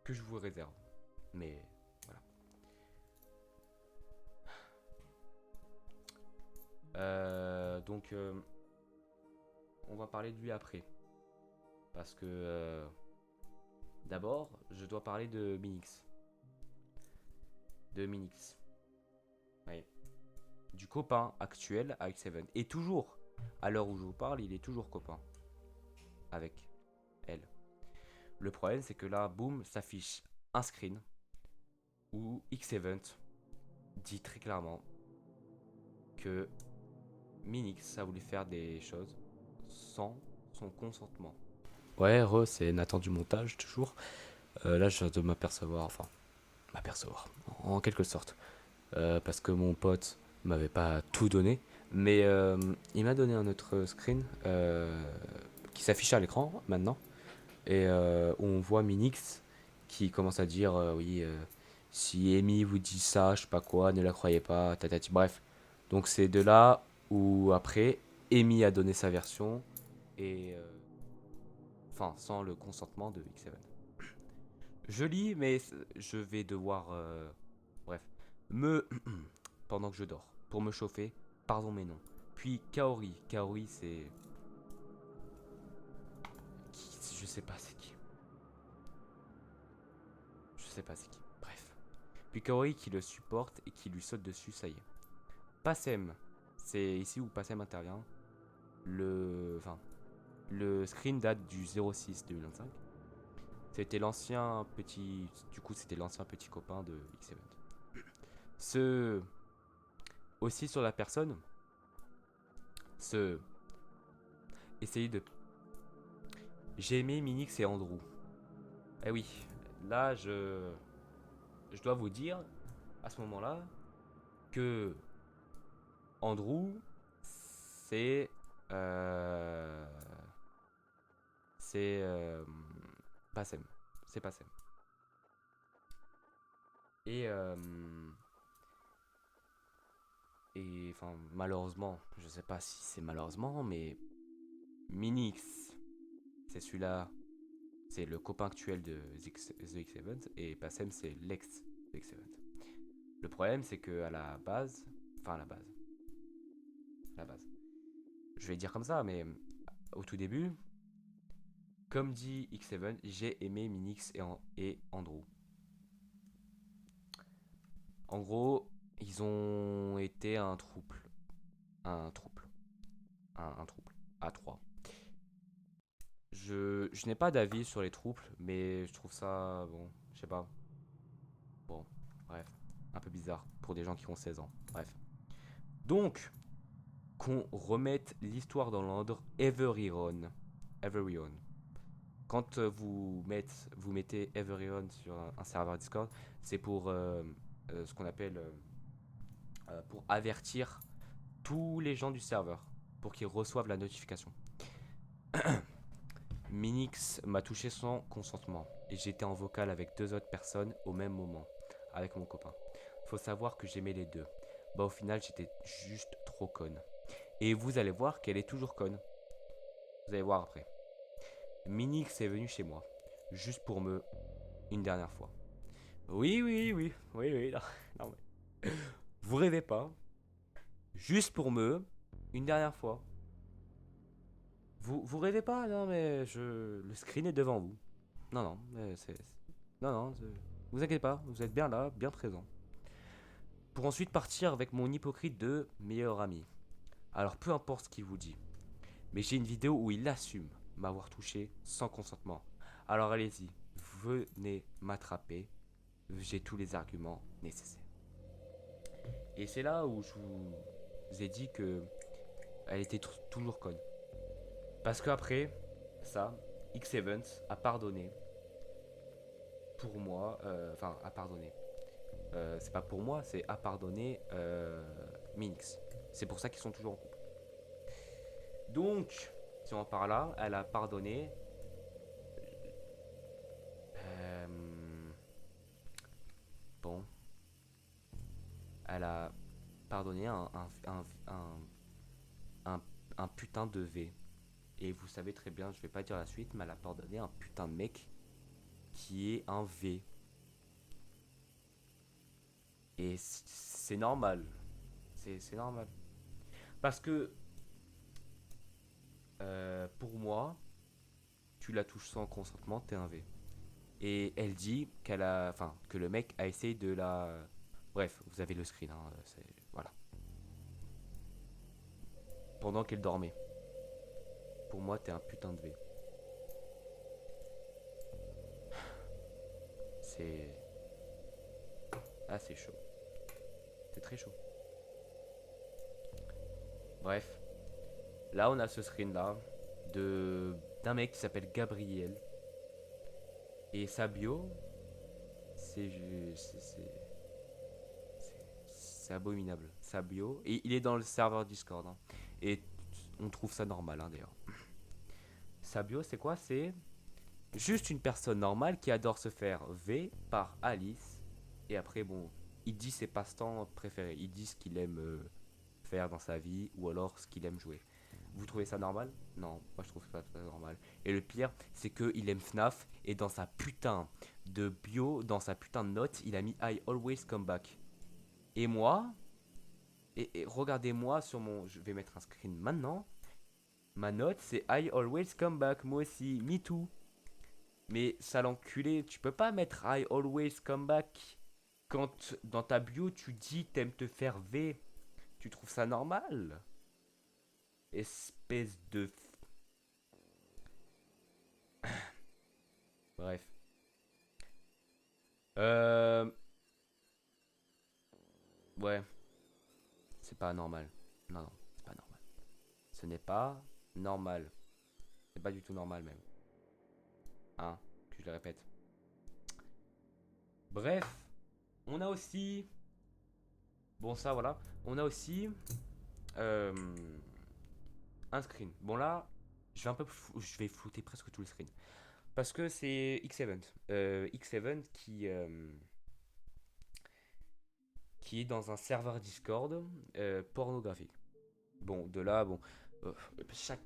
que je vous réserve. Mais voilà. Donc, on va parler de lui après. Parce que d'abord, je dois parler de Minix. Oui. Du copain actuel avec Seven. Et toujours, à l'heure où je vous parle, il est toujours copain avec elle. Le problème, c'est que là, boum, s'affiche un screen où X7 dit très clairement que Minix a voulu faire des choses sans son consentement. Ouais, c'est Nathan du montage, toujours. Là, je viens de m'apercevoir, en quelque sorte. Parce que mon pote m'avait pas tout donné, mais il m'a donné un autre screen qui s'affiche à l'écran maintenant, et on voit Minix qui commence à dire oui, si Amy vous dit ça, je sais pas quoi, ne la croyez pas, tatati, bref. Donc c'est de là où après, Amy a donné sa version, et enfin, sans le consentement de X7. Je lis, mais je vais devoir, bref, me pendant que je dors, pour me chauffer, pardon mais non. Puis Kaori, c'est qui, je sais pas c'est qui, je sais pas c'est qui. Bref. Puis Kaori qui le supporte et qui lui saute dessus, ça y est. Passem, c'est ici où Passem intervient. Le screen date du 06 2025. C'était l'ancien petit, du coup c'était l'ancien petit copain de X7. Ce aussi sur la personne, ce essayer de j'ai aimé Minix et Andrew. Eh oui, là je dois vous dire à ce moment-là que Andrew c'est euh, c'est Passem, c'est Passem. Et enfin malheureusement, je sais pas si c'est malheureusement, mais Minix c'est celui-là, c'est le copain actuel de The X7 et Passem c'est l'ex de X7. Le problème c'est que à la base, enfin à la base, je vais dire comme ça, mais au tout début, comme dit X7, j'ai aimé Minix et Andrew. En gros, ils ont été un trouble. Un trouble. Un trouble. À trois. Je n'ai pas d'avis sur les troubles, mais je trouve ça, bon, je sais pas. Bon, bref. Un peu bizarre pour des gens qui ont 16 ans. Bref. Donc, qu'on remette l'histoire dans l'ordre Everyone. Everyone. Quand vous mettez Everyone sur un serveur Discord, c'est pour ce qu'on appelle pour avertir tous les gens du serveur pour qu'ils reçoivent la notification. Minix m'a touché sans consentement et j'étais en vocal avec deux autres personnes au même moment, avec mon copain. Faut savoir que j'aimais les deux. Bah au final j'étais juste trop conne. Et vous allez voir qu'elle est toujours conne. Vous allez voir après. Minix est venu chez moi, juste pour me... une dernière fois. Oui, non, non, mais... Vous rêvez pas. Juste pour me... une dernière fois. Vous rêvez pas, non mais le screen est devant vous. Non, non, non, non, vous inquiétez pas, vous êtes bien là, bien présent. Pour ensuite partir avec mon hypocrite de meilleur ami. Alors peu importe ce qu'il vous dit, mais j'ai une vidéo où il assume m'avoir touché sans consentement. Alors allez-y, venez m'attraper, j'ai tous les arguments nécessaires. Et c'est là où je vous ai dit que elle était toujours conne. Parce qu'après ça, X-Event a pardonné pour moi, enfin a pardonné. C'est pas pour moi, c'est a pardonné Minix. C'est pour ça qu'ils sont toujours en couple. Donc, exactement par là. Elle a pardonné. Euh, bon, elle a pardonné un, un putain de V. Et vous savez très bien, je vais pas dire la suite, mais elle a pardonné un putain de mec qui est un V. Et c'est normal. C'est normal. Parce que, pour moi, tu la touches sans consentement, t'es un V. Et elle dit qu'elle a, enfin, que le mec a essayé de la. Bref, vous avez le screen, hein, voilà. Pendant qu'elle dormait. Pour moi, t'es un putain de V. C'est. Ah, c'est chaud. C'est très chaud. Bref. Là, on a ce screen là de d'un mec qui s'appelle Gabriel. Et sa bio, c'est c'est abominable. Sa bio. Et il est dans le serveur Discord, hein. Et on trouve ça normal, hein, d'ailleurs. Sa bio, c'est quoi? C'est juste une personne normale qui adore se faire V par Alice. Et après, bon, il dit ses passe-temps préférés. Il dit ce qu'il aime faire dans sa vie ou alors ce qu'il aime jouer. Vous trouvez ça normal? Non, moi je trouve pas ça normal. Et le pire, c'est qu'il aime FNAF et dans sa putain de bio, dans sa putain de note, il a mis I always come back. Et moi, et regardez-moi sur mon. Je vais mettre un screen maintenant. Ma note, c'est I always come back. Moi aussi, me too. Mais sale enculé, tu peux pas mettre I always come back quand dans ta bio tu dis t'aimes te faire V. Tu trouves ça normal? Espèce de. Bref. Euh. Ouais, c'est pas normal. Non, non, c'est pas normal. Ce n'est pas normal. C'est pas du tout normal même. Hein, que je le répète. Bref, on a aussi. Bon, ça voilà. On a aussi. euh, un screen. Bon, là, je vais flouter presque tout le screen. Parce que c'est X-Event. X-Event qui est dans un serveur Discord pornographique. Bon, de là, bon, euh, chaque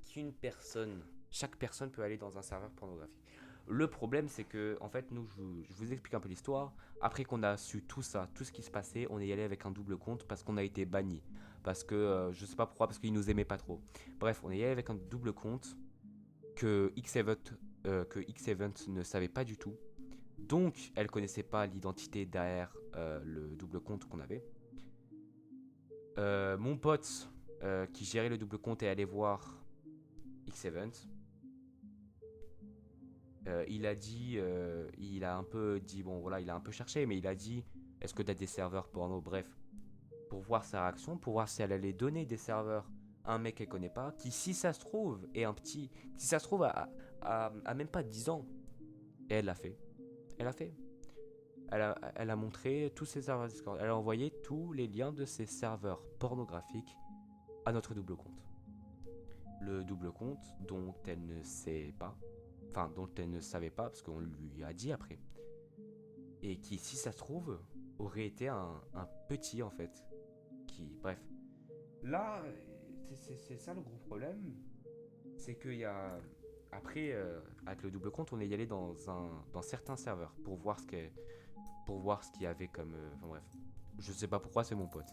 personne peut aller dans un serveur pornographique. Le problème, c'est que, en fait, nous, je vous explique un peu l'histoire. Après qu'on a su tout ça, tout ce qui se passait, on est allé avec un double compte parce qu'on a été banni. Parce que, je sais pas pourquoi, parce qu'ils nous aimaient pas trop. Bref, on est allé avec un double compte que X-Event ne savait pas du tout. Donc, elle connaissait pas l'identité derrière le double compte qu'on avait. Mon pote qui gérait le double compte est allé voir X-Event. Il a un peu dit, bon voilà, il a un peu cherché, mais il a dit, est-ce que tu as des serveurs porno? Bref, pour voir sa réaction, pour voir si elle allait donner des serveurs à un mec qu'elle connaît pas, qui si ça se trouve est un petit, si ça se trouve à même pas 10 ans. Et elle l'a fait. Elle a fait. Elle a montré tous ses serveurs Discord. Elle a envoyé tous les liens de ses serveurs pornographiques à notre double compte. Le double compte dont elle ne sait pas, enfin dont elle ne savait pas parce qu'on lui a dit après, et qui, si ça se trouve, aurait été un petit en fait. Qui, bref. Là, c'est ça le gros problème, c'est qu'il y a après avec le double compte, on est y allé dans certains serveurs pour voir ce qu'il y avait comme, enfin bref. Je sais pas pourquoi c'est mon pote,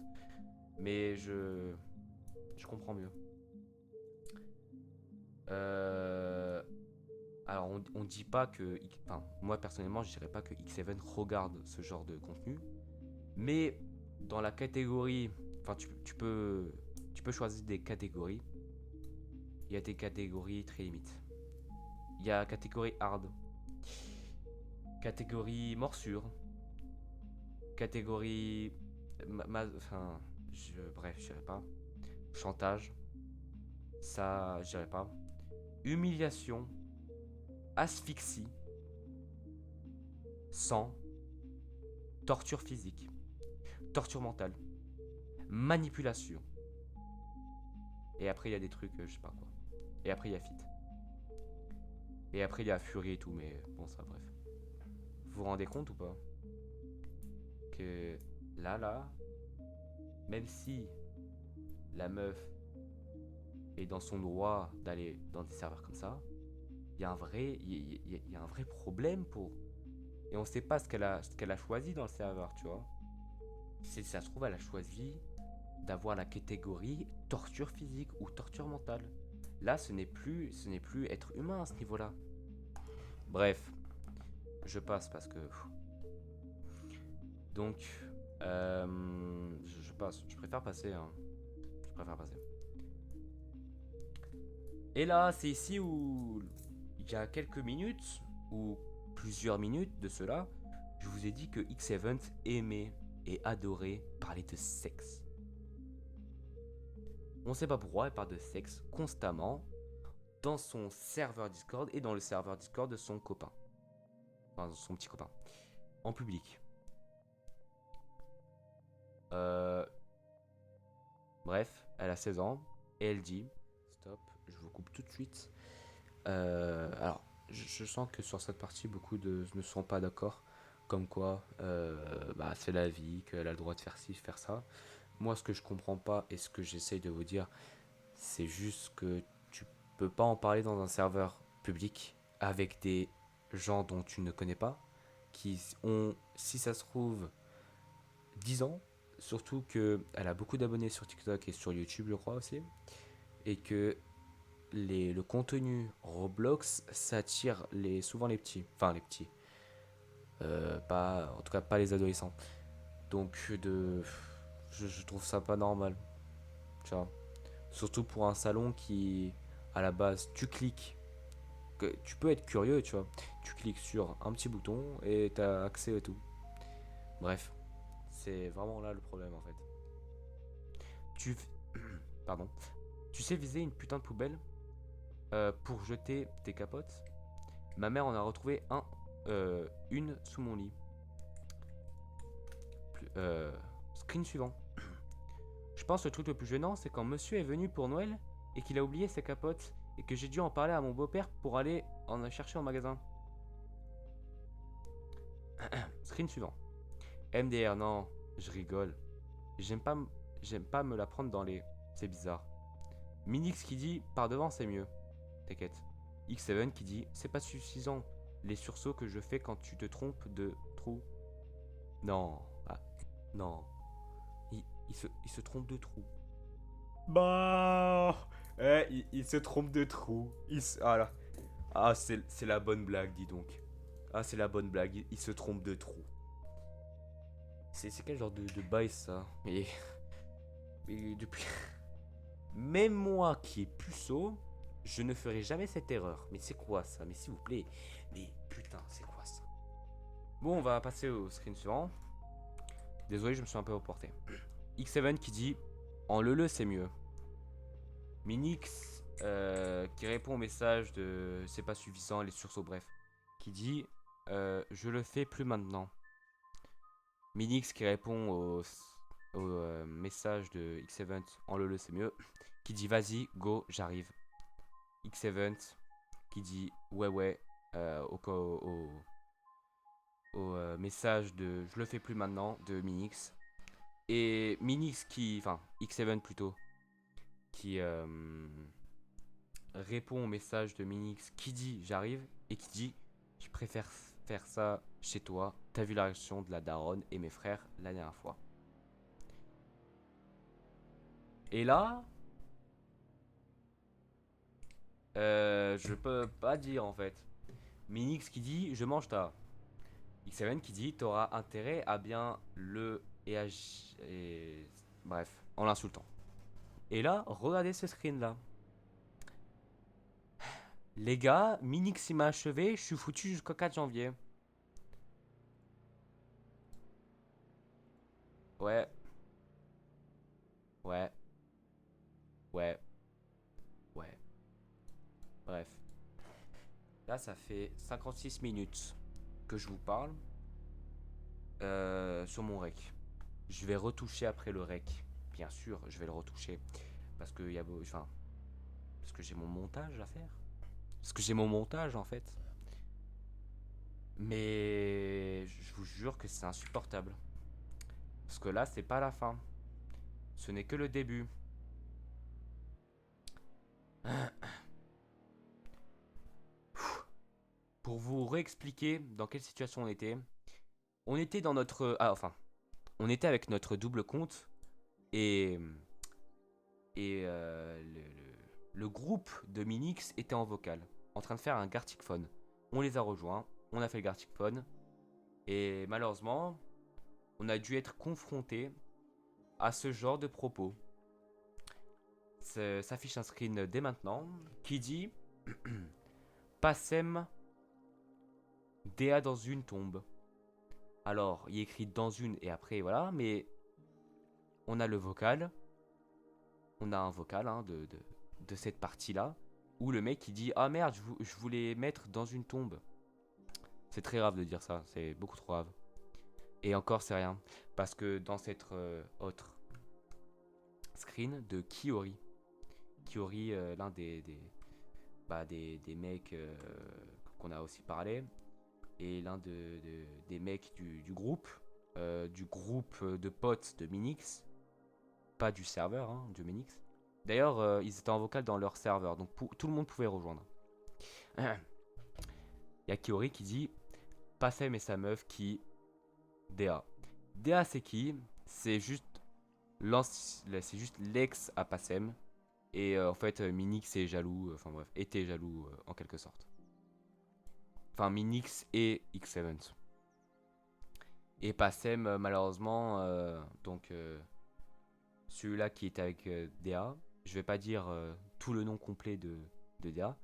mais je comprends mieux. Euh, Alors, on dit pas que. Enfin, moi personnellement, je dirais pas que X7 regarde ce genre de contenu. Mais dans la catégorie. Enfin, tu peux choisir des catégories. Il y a des catégories très limites. Il y a catégorie hard, catégorie morsure, catégorie. Enfin, bref, je dirais pas. Chantage, ça, je dirais pas. Humiliation, asphyxie, sang, torture physique, torture mentale, manipulation. Et après, il y a des trucs, je sais pas quoi. Et après, il y a Fit. Et après, il y a Fury et tout, mais bon, ça, bref. Vous vous rendez compte ou pas? Que là, même si la meuf est dans son droit d'aller dans des serveurs comme ça, il y a un vrai, il y a un vrai problème pour. Et on sait pas ce qu'elle a choisi dans le serveur, tu vois. Si ça se trouve, elle a choisi d'avoir la catégorie torture physique ou torture mentale. Là, ce n'est plus être humain à ce niveau-là. Bref, je passe parce que. Donc, je passe. Je préfère passer. Hein. Je préfère passer. Et là, c'est ici où il y a quelques minutes ou plusieurs minutes de cela, je vous ai dit que X7 aimait et adorait parler de sexe. On sait pas pourquoi elle parle de sexe constamment dans son serveur Discord et dans le serveur Discord de son copain. Enfin, son petit copain. En public. Bref, elle a 16 ans et elle dit... Stop, je vous coupe tout de suite. Alors, je sens que sur cette partie, beaucoup ne sont pas d'accord. Comme quoi, bah, c'est la vie, qu'elle a le droit de faire ci, faire ça. Moi, ce que je comprends pas et ce que j'essaye de vous dire, c'est juste que tu peux pas en parler dans un serveur public avec des gens dont tu ne connais pas, qui ont, si ça se trouve, 10 ans. Surtout qu'elle a beaucoup d'abonnés sur TikTok et sur YouTube, je crois aussi. Et que le contenu Roblox s'attire souvent les petits. Enfin, les petits. Pas, en tout cas, pas les adolescents. Donc, je trouve ça pas normal. Tu vois. Surtout pour un salon qui, à la base, tu cliques. Tu peux être curieux, tu vois. Tu cliques sur un petit bouton et t'as accès à tout. Bref, c'est vraiment là le problème en fait. Tu, pardon, tu sais viser une putain de poubelle pour jeter tes capotes. Ma mère en a retrouvé une sous mon lit. Screen suivant. Je pense que le truc le plus gênant, c'est quand monsieur est venu pour Noël et qu'il a oublié ses capotes et que j'ai dû en parler à mon beau-père pour aller en chercher en magasin. Screen suivant. MDR, non, je rigole. J'aime pas, j'aime pas me la prendre dans les... C'est bizarre. Minix qui dit, par devant c'est mieux. T'inquiète. X7 qui dit, c'est pas suffisant les sursauts que je fais quand tu te trompes de trou. Non. Ah, non. Il se trompe de trou. Bah, il se trompe de trou. Ah là. Ah, c'est la bonne blague, dis donc. Ah, c'est la bonne blague. Il se trompe de trou. C'est quel genre de bail ça? Mais depuis. Même moi qui est puceau, je ne ferai jamais cette erreur. Mais c'est quoi ça? Mais s'il vous plaît. Mais putain, c'est quoi ça? Bon, on va passer au screen suivant. Désolé, je me suis un peu reporté. X7 qui dit en le c'est mieux. Minix qui répond au message de c'est pas suffisant, les sursauts, bref. Qui dit je le fais plus maintenant. Minix qui répond au message de X7 en le c'est mieux. Qui dit vas-y, go, j'arrive. X7 qui dit ouais, au message de je le fais plus maintenant de Minix. Et Minix qui, enfin X7 plutôt, qui répond au message de Minix qui dit j'arrive et qui dit je préfère faire ça chez toi. T'as vu la réaction de la daronne et mes frères la dernière fois. Et là, je peux pas dire en fait. Minix qui dit je mange ta. X7 qui dit t'auras intérêt à bien le et bref, en l'insultant. Et là, regardez ce screen là. Les gars, Minix il m'a achevé, je suis foutu jusqu'au 4 janvier. Ouais. Ouais. Ouais. Ouais. Bref. Là, ça fait 56 minutes que je vous parle sur mon rec. Je vais retoucher après le rec. Bien sûr, je vais le retoucher. Parce que y a enfin, parce que j'ai mon montage à faire. Parce que j'ai mon montage en fait. Mais je vous jure que c'est insupportable. Parce que là, c'est pas la fin. Ce n'est que le début. Pour vous réexpliquer dans quelle situation on était dans notre... Ah, enfin, on était avec notre double compte et, le groupe de Minix était en vocal, en train de faire un Gartic Phone. On les a rejoints, on a fait le Gartic Phone et malheureusement, on a dû être confronté à ce genre de propos. S'affiche un screen dès maintenant qui dit Passem DA dans une tombe. Alors, il est écrit dans une et après voilà, mais on a le vocal. On a un vocal hein, de cette partie-là où le mec il dit ah merde, je voulais mettre dans une tombe. C'est très grave de dire ça, c'est beaucoup trop grave. Et encore, c'est rien. Parce que dans cette autre screen de Kiori, l'un des mecs qu'on a aussi parlé, et l'un des mecs du groupe de potes de Minix, pas du serveur, hein, de Minix. D'ailleurs, ils étaient en vocal dans leur serveur, donc tout le monde pouvait rejoindre. Il y a Kiori qui dit Passem et sa meuf qui DA. DA c'est qui? C'est juste l'ex à Passem. Et en fait, Minix est jaloux, enfin bref, était jaloux en quelque sorte. Enfin, Minix et X7. Et Passem, malheureusement, donc celui-là qui était avec DA, je vais pas dire tout le nom complet de DA,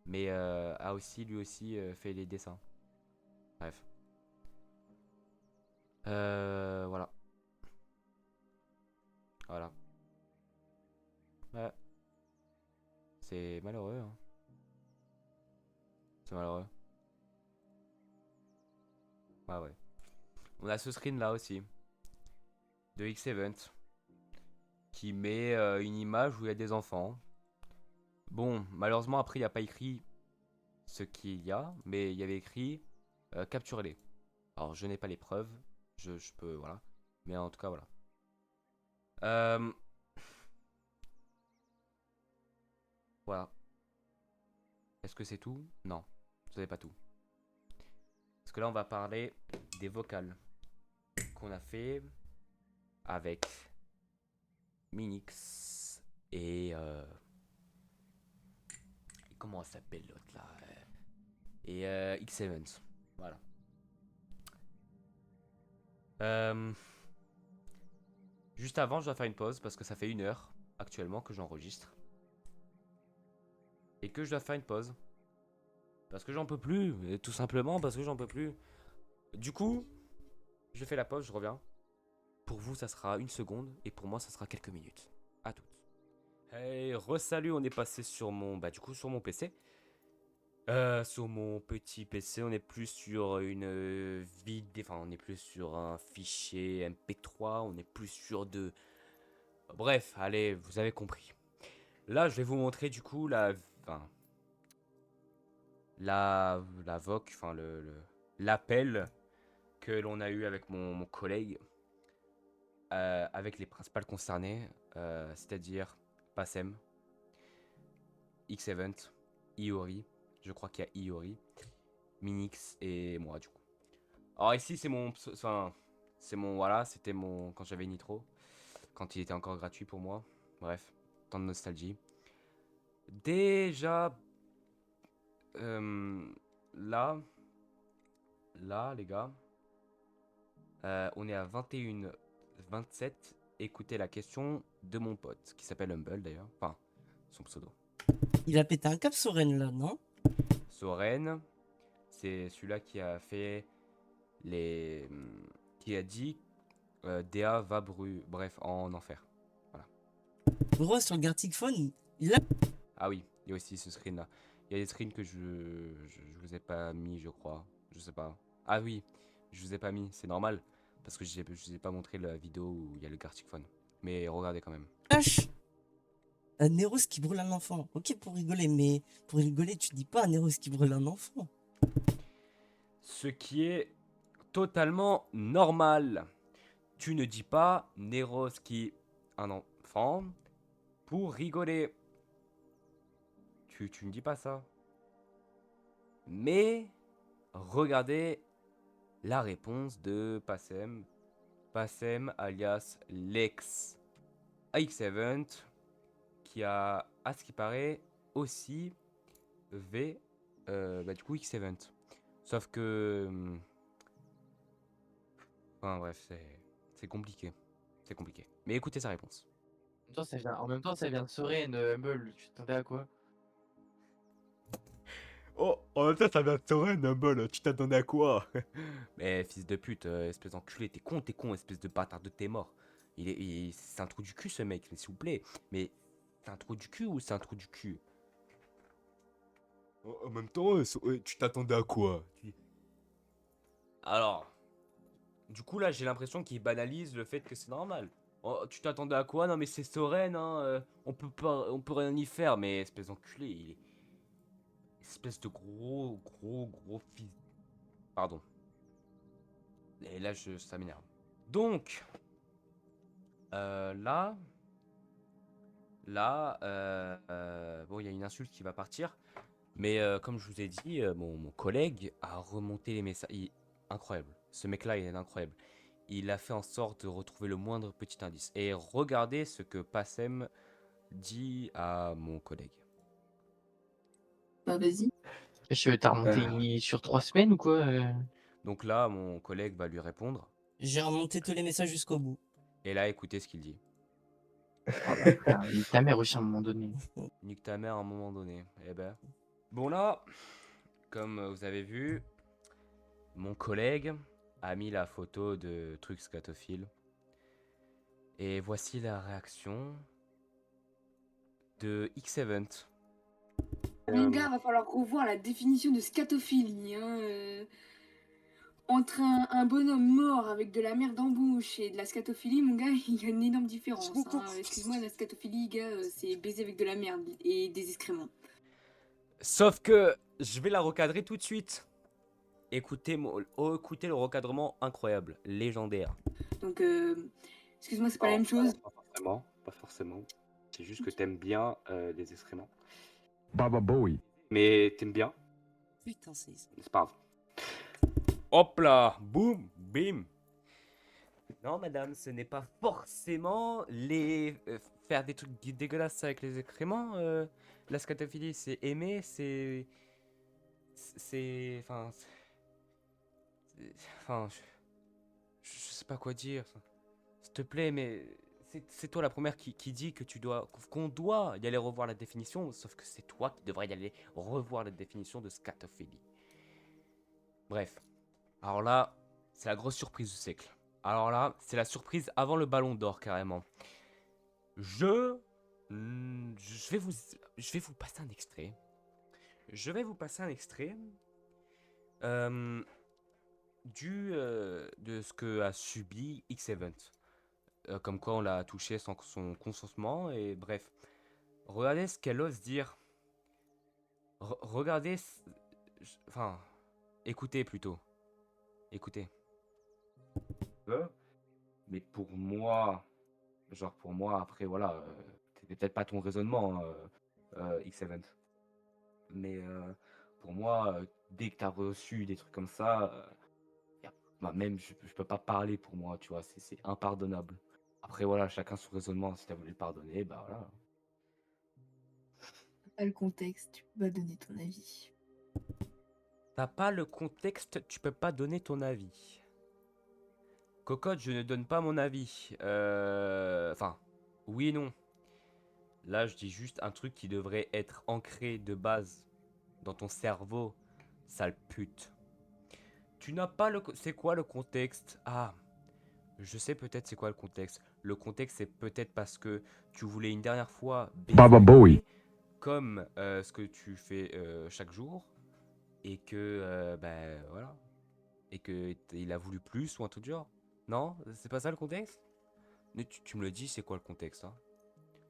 mais a aussi, lui aussi, fait les dessins. Bref. Voilà. Voilà. Ouais. C'est malheureux, hein. C'est malheureux. Ah ouais. On a ce screen là aussi. De X-Event. Qui met une image où il y a des enfants. Bon, malheureusement, après, il n'y a pas écrit ce qu'il y a. Mais il y avait écrit capturez-les. Alors, je n'ai pas les preuves. Je peux, voilà. Mais en tout cas, voilà. Euh, voilà. Est-ce que c'est tout? Non. Ce n'est pas tout. Parce que là, on va parler des vocales qu'on a fait avec Minix et comment elle s'appelle l'autre là et X7. Voilà. Euh, Juste avant, je dois faire une pause parce que ça fait 1 heure actuellement que j'enregistre et que je dois faire une pause parce que j'en peux plus, et tout simplement parce que j'en peux plus. Du coup, je fais la pause, je reviens. Pour vous, ça sera 1 seconde et pour moi, ça sera quelques minutes. À toutes. Hey, re-salut, on est passé sur mon, du coup, sur mon PC. Sur mon petit PC, on est plus sur une enfin, on est plus sur un fichier MP3, on est plus sur de... Bref, allez, vous avez compris. Là, je vais vous montrer du coup enfin, la voc, enfin l'appel que l'on a eu avec mon collègue, avec les principales concernées, c'est-à-dire Passem, X-Event, Iori, je crois qu'il y a Iori, Minix et moi du coup. Alors ici c'est mon, voilà, c'était mon, quand j'avais Nitro, quand il était encore gratuit pour moi, bref, tant de nostalgie. Déjà, euh, là, les gars, on est à 21h27. Écoutez la question de mon pote, qui s'appelle Humble d'ailleurs, enfin, son pseudo.
Il a pété un cap Soren là, non?
Soren, c'est celui-là qui a fait les... qui a dit DA va bref, en enfer. Voilà.
Gros, sur le Gartic Phone, il a...
Ah oui, il y a aussi ce screen là. Il y a des screens que je vous ai pas mis, je crois. Je sais pas. Ah oui, je vous ai pas mis, c'est normal. Parce que je vous ai pas montré la vidéo où il y a le Gartic Phone. Mais regardez quand même.
Flash. Un Neros qui brûle un enfant. Ok, pour rigoler, mais pour rigoler, tu dis pas un Neros qui brûle un enfant.
Ce qui est totalement normal. Tu ne dis pas Neroski, un enfant, pour rigoler. Tu ne dis pas ça. Mais regardez la réponse de Passem. Passem alias Lex AX7 qui a, à ce qui paraît, aussi V du coup X7. Sauf que... Enfin bref, c'est compliqué. C'est compliqué. Mais écoutez sa réponse.
En même temps, ça vient de Soren, Humble. Tu t'attendais à quoi?
Oh, en même temps, ça vient de Soren, Humble. Tu t'attendais à quoi? Mais fils de pute, espèce d'enculé, t'es con, espèce de bâtard de t'es mort. C'est un trou du cul ce mec, s'il vous plaît. Mais c'est un trou du cul ou c'est un trou du cul? En même temps, tu t'attendais à quoi? Alors, du coup là j'ai l'impression qu'il banalise le fait que c'est normal. Oh, tu t'attendais à quoi? Non mais c'est Soren, hein, on peut rien y faire, mais espèce d'enculé, il est... Espèce de gros fils. Pardon. Et là ça m'énerve. Donc, là... Bon, il y a une insulte qui va partir. Mais comme je vous ai dit, mon collègue a remonté les messages. Incroyable. Ce mec-là, il est incroyable. Il a fait en sorte de retrouver le moindre petit indice. Et regardez ce que Passem dit à mon collègue.
Bah vas-y.
T'as remonté sur 3 semaines ou quoi?
Donc là, mon collègue va lui répondre.
J'ai remonté tous les messages jusqu'au bout.
Et là, écoutez ce qu'il dit.
Ah bah, frère, nique ta mère aussi à un moment donné.
Nique ta mère à un moment donné. Eh ben. Bon là, comme vous avez vu, mon collègue a mis la photo de truc scatophile. Et voici la réaction de X7.
Mon gars, va falloir revoir la définition de scatophilie. Hein, entre un bonhomme mort avec de la merde en bouche et de la scatophilie, mon gars, il y a une énorme différence. Hein. Excuse-moi, la scatophilie, gars, c'est baiser avec de la merde et des excréments.
Sauf que je vais la recadrer tout de suite. Écoutez le recadrement incroyable, légendaire.
Donc, excuse-moi, c'est pas la même chose.
Pas forcément. C'est juste que t'aimes bien les excréments.
Baba Bowie.
Mais t'aimes bien,
Putain, c'est...
c'est pas grave. Hop là, boum, bim. Non, madame, ce n'est pas forcément faire des trucs dégueulasses avec les excréments. La scatophilie, c'est aimer, c'est... Enfin... Enfin... Je sais pas quoi dire. S'il te plaît, mais... C'est toi la première qui dit que qu'on doit y aller revoir la définition, sauf que c'est toi qui devrais y aller revoir la définition de scatophilie. Bref. Alors là, c'est la grosse surprise du siècle. Alors là, c'est la surprise avant le ballon d'or, carrément. Je vais vous passer un extrait. Je vais vous passer un extrait de ce que a subi X-Event. Comme quoi on l'a touché sans son consentement, et bref. Regardez ce qu'elle ose dire. Regardez... Enfin, écoutez plutôt. Écoutez. Mais pour moi... Genre pour moi, après voilà, c'était peut-être pas ton raisonnement, X7. Mais pour moi, dès que t'as reçu des trucs comme ça, même je peux pas parler pour moi, tu vois, c'est impardonnable. Après voilà, chacun son raisonnement, si t'as voulu le pardonner, bah voilà.
Pas le contexte, tu peux pas donner ton avis.
T'as pas le contexte, tu peux pas donner ton avis. Cocotte, je ne donne pas mon avis. Enfin, oui et non. Là, je dis juste un truc qui devrait être ancré de base dans ton cerveau, sale pute. Tu n'as pas le... C'est quoi le contexte? Ah, je sais peut-être c'est quoi le contexte. Le contexte, c'est peut-être parce que tu voulais une dernière fois baiser
Baba
avec
Bowie.
lui, comme ce que tu fais chaque jour, et que, ben voilà, et que il a voulu plus ou un truc du genre. Non? C'est pas ça le contexte? Mais tu me le dis, c'est quoi le contexte, hein?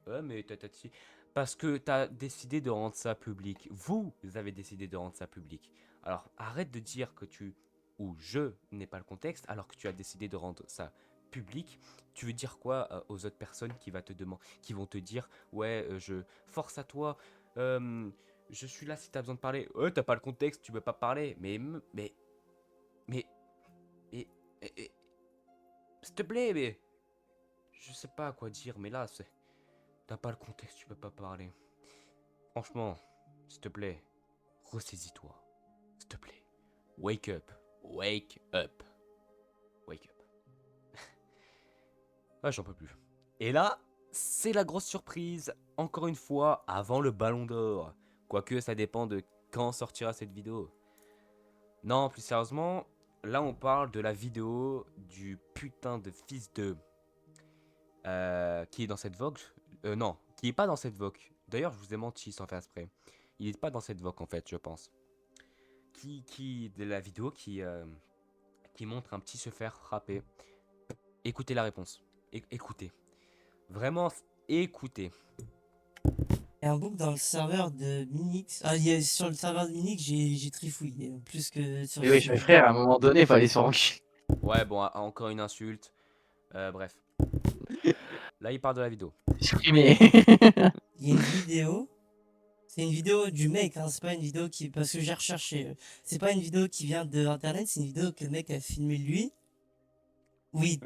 Ouais, mais tatati. Parce que t'as décidé de rendre ça public. Vous avez décidé de rendre ça public. Alors arrête de dire que tu ou je n'ai pas le contexte alors que tu as décidé de rendre ça public. Tu veux dire quoi aux autres personnes qui vont te dire ouais je force à toi, je suis là si t'as besoin de parler. Ouais t'as pas le contexte, tu veux pas parler. Mais mais, mais, s'il te plaît mais je sais pas quoi dire mais là c'est t'as pas le contexte, tu peux pas parler. Franchement, s'il te plaît, ressaisis-toi. S'il te plaît. Wake up. Wake up. Wake up. Ah, j'en peux plus. Et là, c'est la grosse surprise. Encore une fois, avant le ballon d'or. Quoique, ça dépend de quand sortira cette vidéo. Non, plus sérieusement, là, on parle de la vidéo du putain de fils de... qui est dans cette Vogue. Non, qui est pas dans cette Vogue. D'ailleurs, je vous ai menti sans faire exprès. Il est pas dans cette Vogue, en fait, je pense. De la vidéo qui montre un petit se faire frapper. Écoutez la réponse. Écoutez. Vraiment, écoutez.
Il y a un bug dans le serveur de Minix. Sur le serveur de Minix, j'ai trifouillé. Plus que sur
Et oui, mes frères, à un moment donné, il fallait s'en enculer.
Ouais, bon, encore une insulte. Bref. Là, il parle de la vidéo.
Supprimé.
Il y a une vidéo. C'est une vidéo du mec, hein, c'est pas une vidéo qui. Parce que j'ai recherché. C'est pas une vidéo qui vient de internet, c'est une vidéo que le mec a filmé lui. Oui.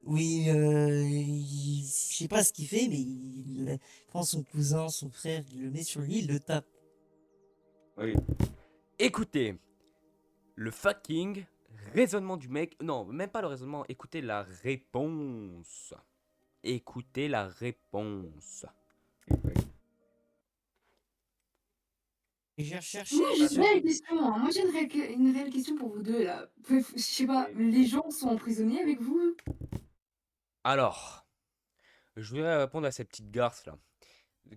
Oui, je sais pas ce qu'il fait, mais il prend son cousin, son frère, il le met sur lui, il le tape.
Oui. Écoutez. Le fucking raisonnement du mec. Non, même pas le raisonnement. Écoutez la réponse. Écoutez la réponse.
Et j'ai recherché.
Moi, j'ai une réelle question, hein. Moi, j'ai une réelle question pour vous deux, là. Je sais pas, les gens sont emprisonnés avec vous?
Alors, je voudrais répondre à cette petite garce là.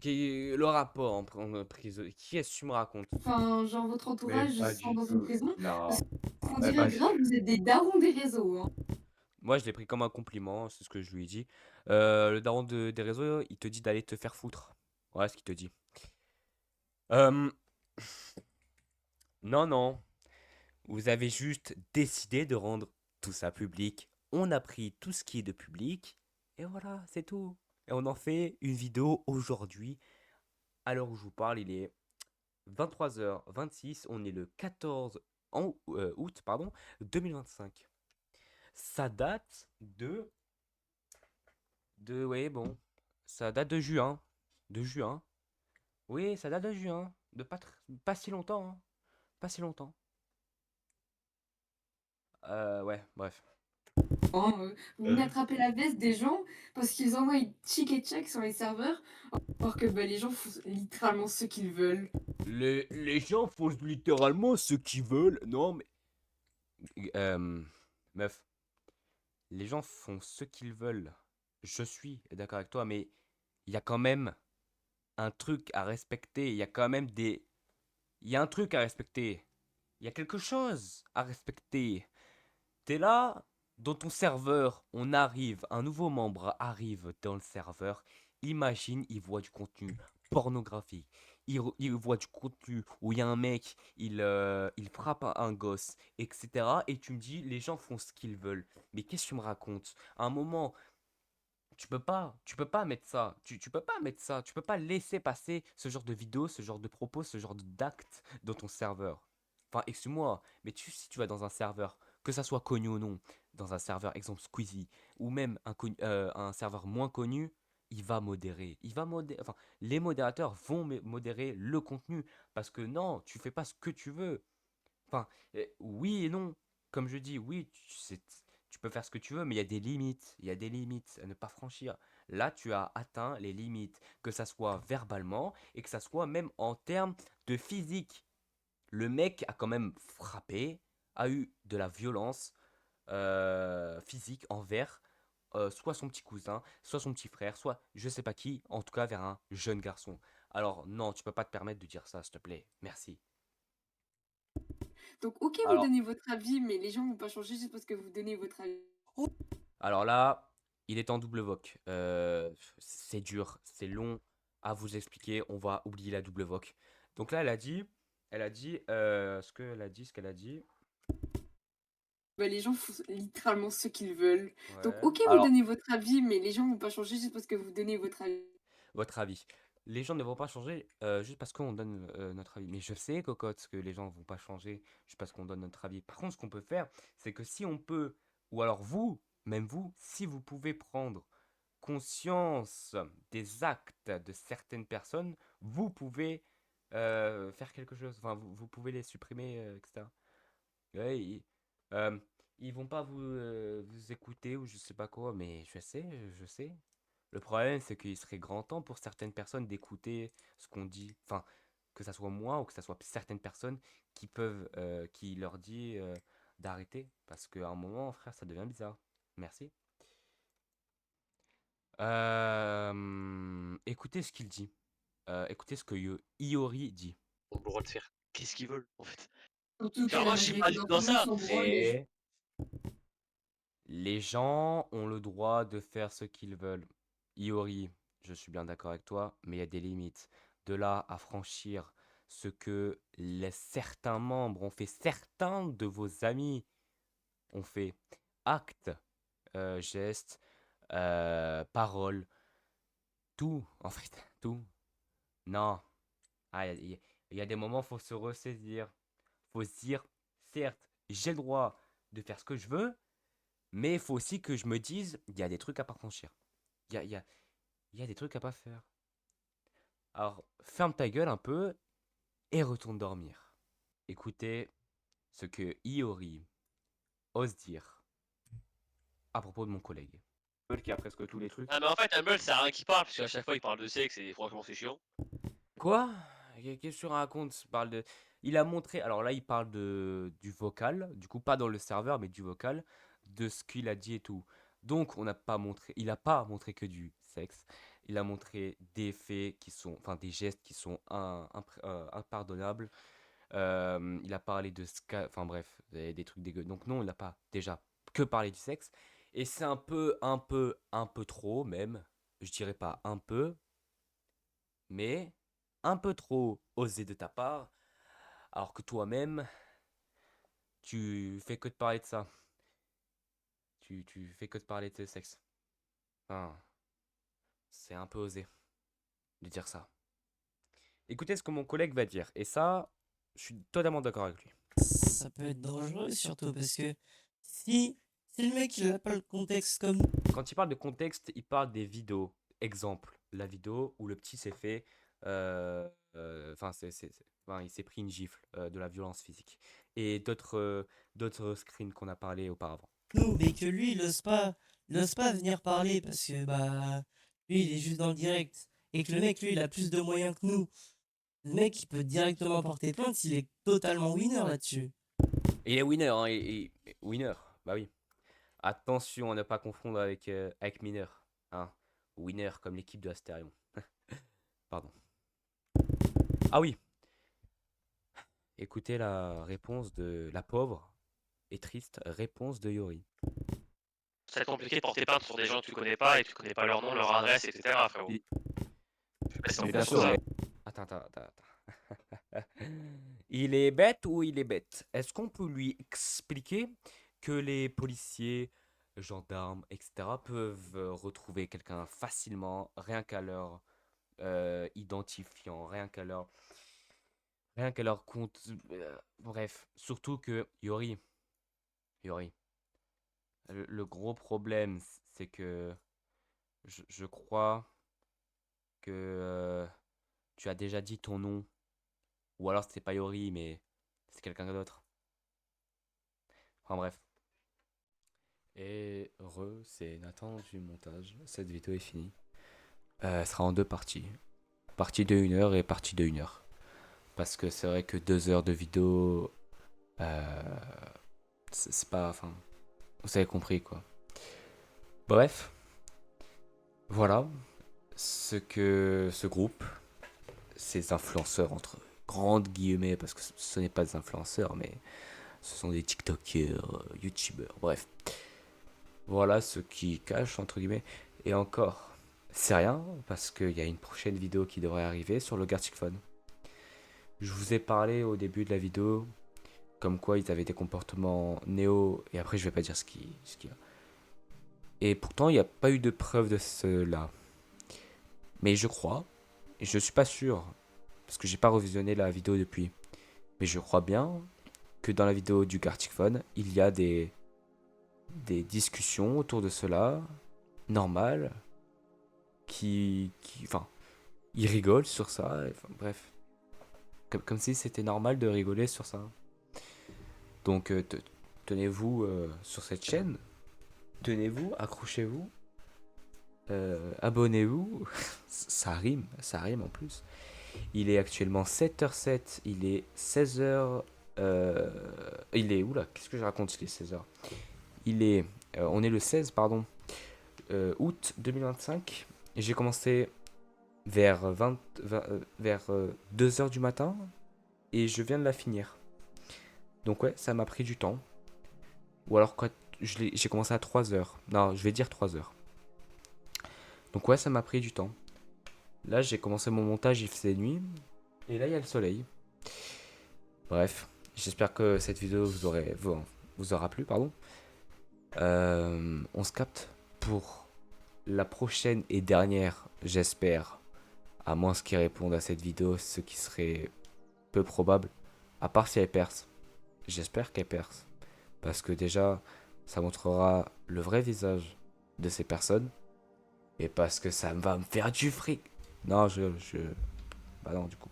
Le rapport en prison. Qui est-ce que tu me racontes?
Enfin, genre votre entourage
Pas
sont
du
dans une
tout.
prison?
Non.
Parce qu'on
Ouais,
dirait
bah,
grave, vous êtes des darons des réseaux, hein.
Moi, je l'ai pris comme un compliment, c'est ce que je lui ai dit. Le daron des réseaux, il te dit d'aller te faire foutre. Voilà ce qu'il te dit. Euh, Non, non. Vous avez juste décidé de rendre tout ça public. On a pris tout ce qui est de public. Et voilà, c'est tout. Et on en fait une vidéo aujourd'hui. À l'heure où je vous parle, il est 23h26. On est le 14 août 2025. Ça date ouais, bon. Ça date de juin. De juin. Oui, ça date de juin. De pas si longtemps, hein. Pas si longtemps. Ouais, bref.
Hein, vous venez attraper la veste des gens parce qu'ils envoient chic et check sur les serveurs, alors que bah, les gens font littéralement ce qu'ils veulent.
Les gens font littéralement ce qu'ils veulent. Non, mais. Meuf. Les gens font ce qu'ils veulent. Je suis d'accord avec toi, mais il y a quand même un truc à respecter. Il y a quand même des. Il y a un truc à respecter. Il y a quelque chose à respecter. T'es là, dans ton serveur, un nouveau membre arrive dans le serveur. Imagine, il voit du contenu pornographique. Il voit du contenu où il y a un mec, il frappe un gosse, etc. Et tu me dis, les gens font ce qu'ils veulent. Mais qu'est-ce que tu me racontes? À un moment, tu peux pas mettre ça. Tu peux pas mettre ça. Tu peux pas laisser passer ce genre de vidéo, ce genre de propos, ce genre d'actes dans ton serveur. Enfin, excuse-moi, mais si tu vas dans un serveur, que ça soit connu ou non, dans un serveur, exemple Squeezie, ou même un serveur moins connu, il va modérer. Enfin, les modérateurs vont modérer le contenu. Parce que non, tu fais pas ce que tu veux. Enfin, oui et non. Comme je dis, oui, tu peux faire ce que tu veux, mais il y a des limites. Il y a des limites à ne pas franchir. Là, tu as atteint les limites, que ça soit verbalement et que ça soit même en termes de physique. Le mec a quand même frappé, a eu de la violence physique envers soit son petit cousin, soit son petit frère, soit je sais pas qui, en tout cas vers un jeune garçon. Alors non, tu peux pas te permettre de dire ça, s'il te plaît. Merci.
Donc, ok, vous
Alors,
donnez votre avis, mais les gens vont pas changer juste parce que vous donnez votre avis.
alors là, il est en double voc. C'est dur, c'est long à vous expliquer. On va oublier la double voc. Donc là, ce qu'elle a dit.
Bah, les gens font littéralement ce qu'ils veulent. Donc,
Ouais.
ok, vous
Alors,
donnez votre avis, mais les gens vont pas changer juste parce que vous donnez votre avis.
votre avis. Les gens ne vont pas changer juste parce qu'on donne notre avis. Mais je sais, cocotte, que les gens ne vont pas changer juste parce qu'on donne notre avis. Par contre, ce qu'on peut faire, c'est que si on peut, ou alors vous, même vous, si vous pouvez prendre conscience des actes de certaines personnes, vous pouvez faire quelque chose. Enfin, vous pouvez les supprimer, etc. Ouais, euh, ils vont pas vous écouter ou je sais pas quoi, mais je sais. Le problème, c'est qu'il serait grand temps pour certaines personnes d'écouter ce qu'on dit. Enfin, que ça soit moi ou que ça soit certaines personnes qui leur dit d'arrêter. Parce qu'à un moment, frère, ça devient bizarre. Merci. Écoutez ce qu'il dit. Écoutez ce que Iori dit.
Ils ont le droit de faire qu'est-ce qu'ils veulent, en fait.
Surtout que
Alors,
la
moi, je suis pas
majorité
du tout dans
d'entre nous
ça.
s'en branlent.
Et les gens ont le droit de faire ce qu'ils veulent. Iori, je suis bien d'accord avec toi, mais il y a des limites. De là à franchir ce que certains membres ont fait, certains de vos amis ont fait, actes, gestes, paroles, tout, en fait, tout. Non. Ah, il y a des moments, faut se ressaisir. Faut se dire, certes, j'ai le droit de faire ce que je veux, mais il faut aussi que je me dise, il y a des trucs à pas franchir. Il y a des trucs à pas faire. Alors, ferme ta gueule un peu et retourne dormir. Écoutez ce que Iori ose dire à propos de mon collègue. Qui a presque tous les trucs.
Ah, mais en fait, Humble, c'est rien qui parle, parce qu'à chaque fois, il parle de sexe et franchement, c'est chiant.
Quoi? Qu'est-ce que tu racontes? Il a montré. Alors là, il parle du vocal, du coup, pas dans le serveur, mais du vocal, de ce qu'il a dit et tout. Donc, il n'a pas montré que du sexe. Il a montré des faits qui sont, enfin, des gestes qui sont impardonnables. Il a parlé enfin bref, des trucs dégueux. Donc non, il n'a pas déjà que parlé du sexe. Et c'est un peu trop même. Je dirais pas un peu, mais un peu trop osé de ta part, alors que toi-même, tu fais que de parler de ça. Tu fais que de parler de sexe. Enfin, c'est un peu osé de dire ça. Écoutez ce que mon collègue va dire, et ça, je suis totalement d'accord avec lui.
Ça peut être dangereux, surtout parce que si le mec il a pas le contexte comme
Quand il parle de contexte, il parle des vidéos. Exemple, la vidéo où le petit s'est fait. Enfin, enfin, il s'est pris une gifle, de la violence physique. Et d'autres screens qu'on a parlé auparavant.
nous, mais que lui il ose pas venir parler parce que bah lui il est juste dans le direct et que le mec lui il a plus de moyens que nous. Le mec il peut directement porter plainte, il est totalement winner là-dessus.
Et il est winner, hein, winner, bah oui. Attention à ne pas confondre avec mineur, hein. Winner comme l'équipe de Astérion. Pardon. Ah oui. Écoutez la réponse de la pauvre et triste réponse de Yori.
C'est compliqué de porter plainte sur des gens que tu connais pas et que tu connais pas leur nom, leur adresse, etc. frérot. Je sais pas si on
Mais
peut
bien
faire
sûr,
ça.
Attends. Il est bête ou il est bête? Est-ce qu'on peut lui expliquer que les policiers, gendarmes, etc. peuvent retrouver quelqu'un facilement, rien qu'à leur identifiant, rien qu'à leur compte. Bref, surtout que Yori, le gros problème, c'est que je crois que tu as déjà dit ton nom. Ou alors c'était pas Yori, mais c'est quelqu'un d'autre. Enfin bref. Et c'est Nathan du montage. Cette vidéo est finie. Elle sera en deux parties. Partie de 1 heure et partie de 1 heure. Parce que c'est vrai que 2 heures de vidéo, c'est pas... Enfin, vous avez compris quoi. Bref. Voilà ce que ce groupe, ces influenceurs entre grandes guillemets, parce que ce n'est pas des influenceurs, mais ce sont des TikTokers, YouTubeurs, bref. voilà ce qui cache, entre guillemets. Et encore, c'est rien, parce qu'il y a une prochaine vidéo qui devrait arriver sur le Gartic Phone. Je vous ai parlé au début de la vidéo, comme quoi ils avaient des comportements néo, et après je vais pas dire ce qu'il y a. Et pourtant, il n'y a pas eu de preuve de cela. Mais je crois, et je suis pas sûr, parce que j'ai pas revisionné la vidéo depuis, mais je crois bien que dans la vidéo du Gartic Phone, il y a des discussions autour de cela, normales, enfin, ils rigolent sur ça, enfin, bref. Comme si c'était normal de rigoler sur ça. Donc, tenez-vous sur cette chaîne, tenez-vous, accrochez-vous, abonnez-vous, ça rime en plus. Il est actuellement 7h07, il est 16h. Il est. Oula, qu'est-ce que je raconte? Il est 16h. Il est. On est le 16, pardon. Août 2025. Et j'ai commencé vers 2h du matin. Et je viens de la finir. Donc, ouais, ça m'a pris du temps. Ou alors, quand j'ai commencé à 3h. Non, je vais dire 3h. Donc, ouais, ça m'a pris du temps. Là, j'ai commencé mon montage, il faisait nuit. Et là, il y a le soleil. Bref, j'espère que cette vidéo vous aura plu, pardon. On se capte pour la prochaine et dernière, j'espère. À moins qu'ils répondent à cette vidéo, ce qui serait peu probable. À part si elle perce. J'espère qu'elle perce. Parce que déjà, ça montrera le vrai visage de ces personnes. Et parce que ça va me faire du fric. Non, bah non, du coup.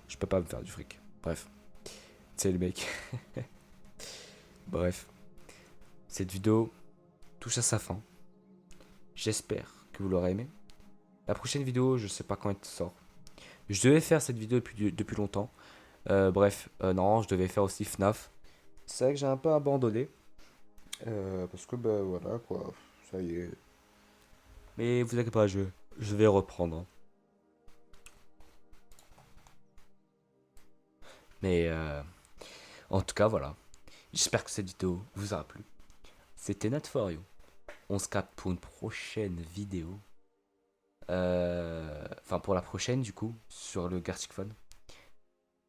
Je peux pas me faire du fric. Bref. C'est le mec. Bref. Cette vidéo touche à sa fin. J'espère que vous l'aurez aimé. La prochaine vidéo, je sais pas quand elle sort. Je devais faire cette vidéo depuis longtemps. Bref, non, je devais faire aussi FNAF. C'est vrai que j'ai un peu abandonné. Parce que, bah voilà, quoi. Ça y est. Mais vous inquiétez pas, je vais reprendre, hein. Mais, en tout cas, voilà. J'espère que cette vidéo vous aura plu. C'était Not For You. On se capte pour une prochaine vidéo. Enfin, pour la prochaine, du coup, sur le Gartic Phone.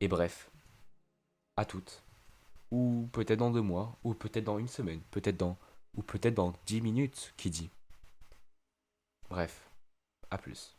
Et bref, à toutes. Ou peut-être dans 2 mois, ou peut-être dans une semaine, ou peut-être dans 10 minutes, qui dit. Bref, à plus.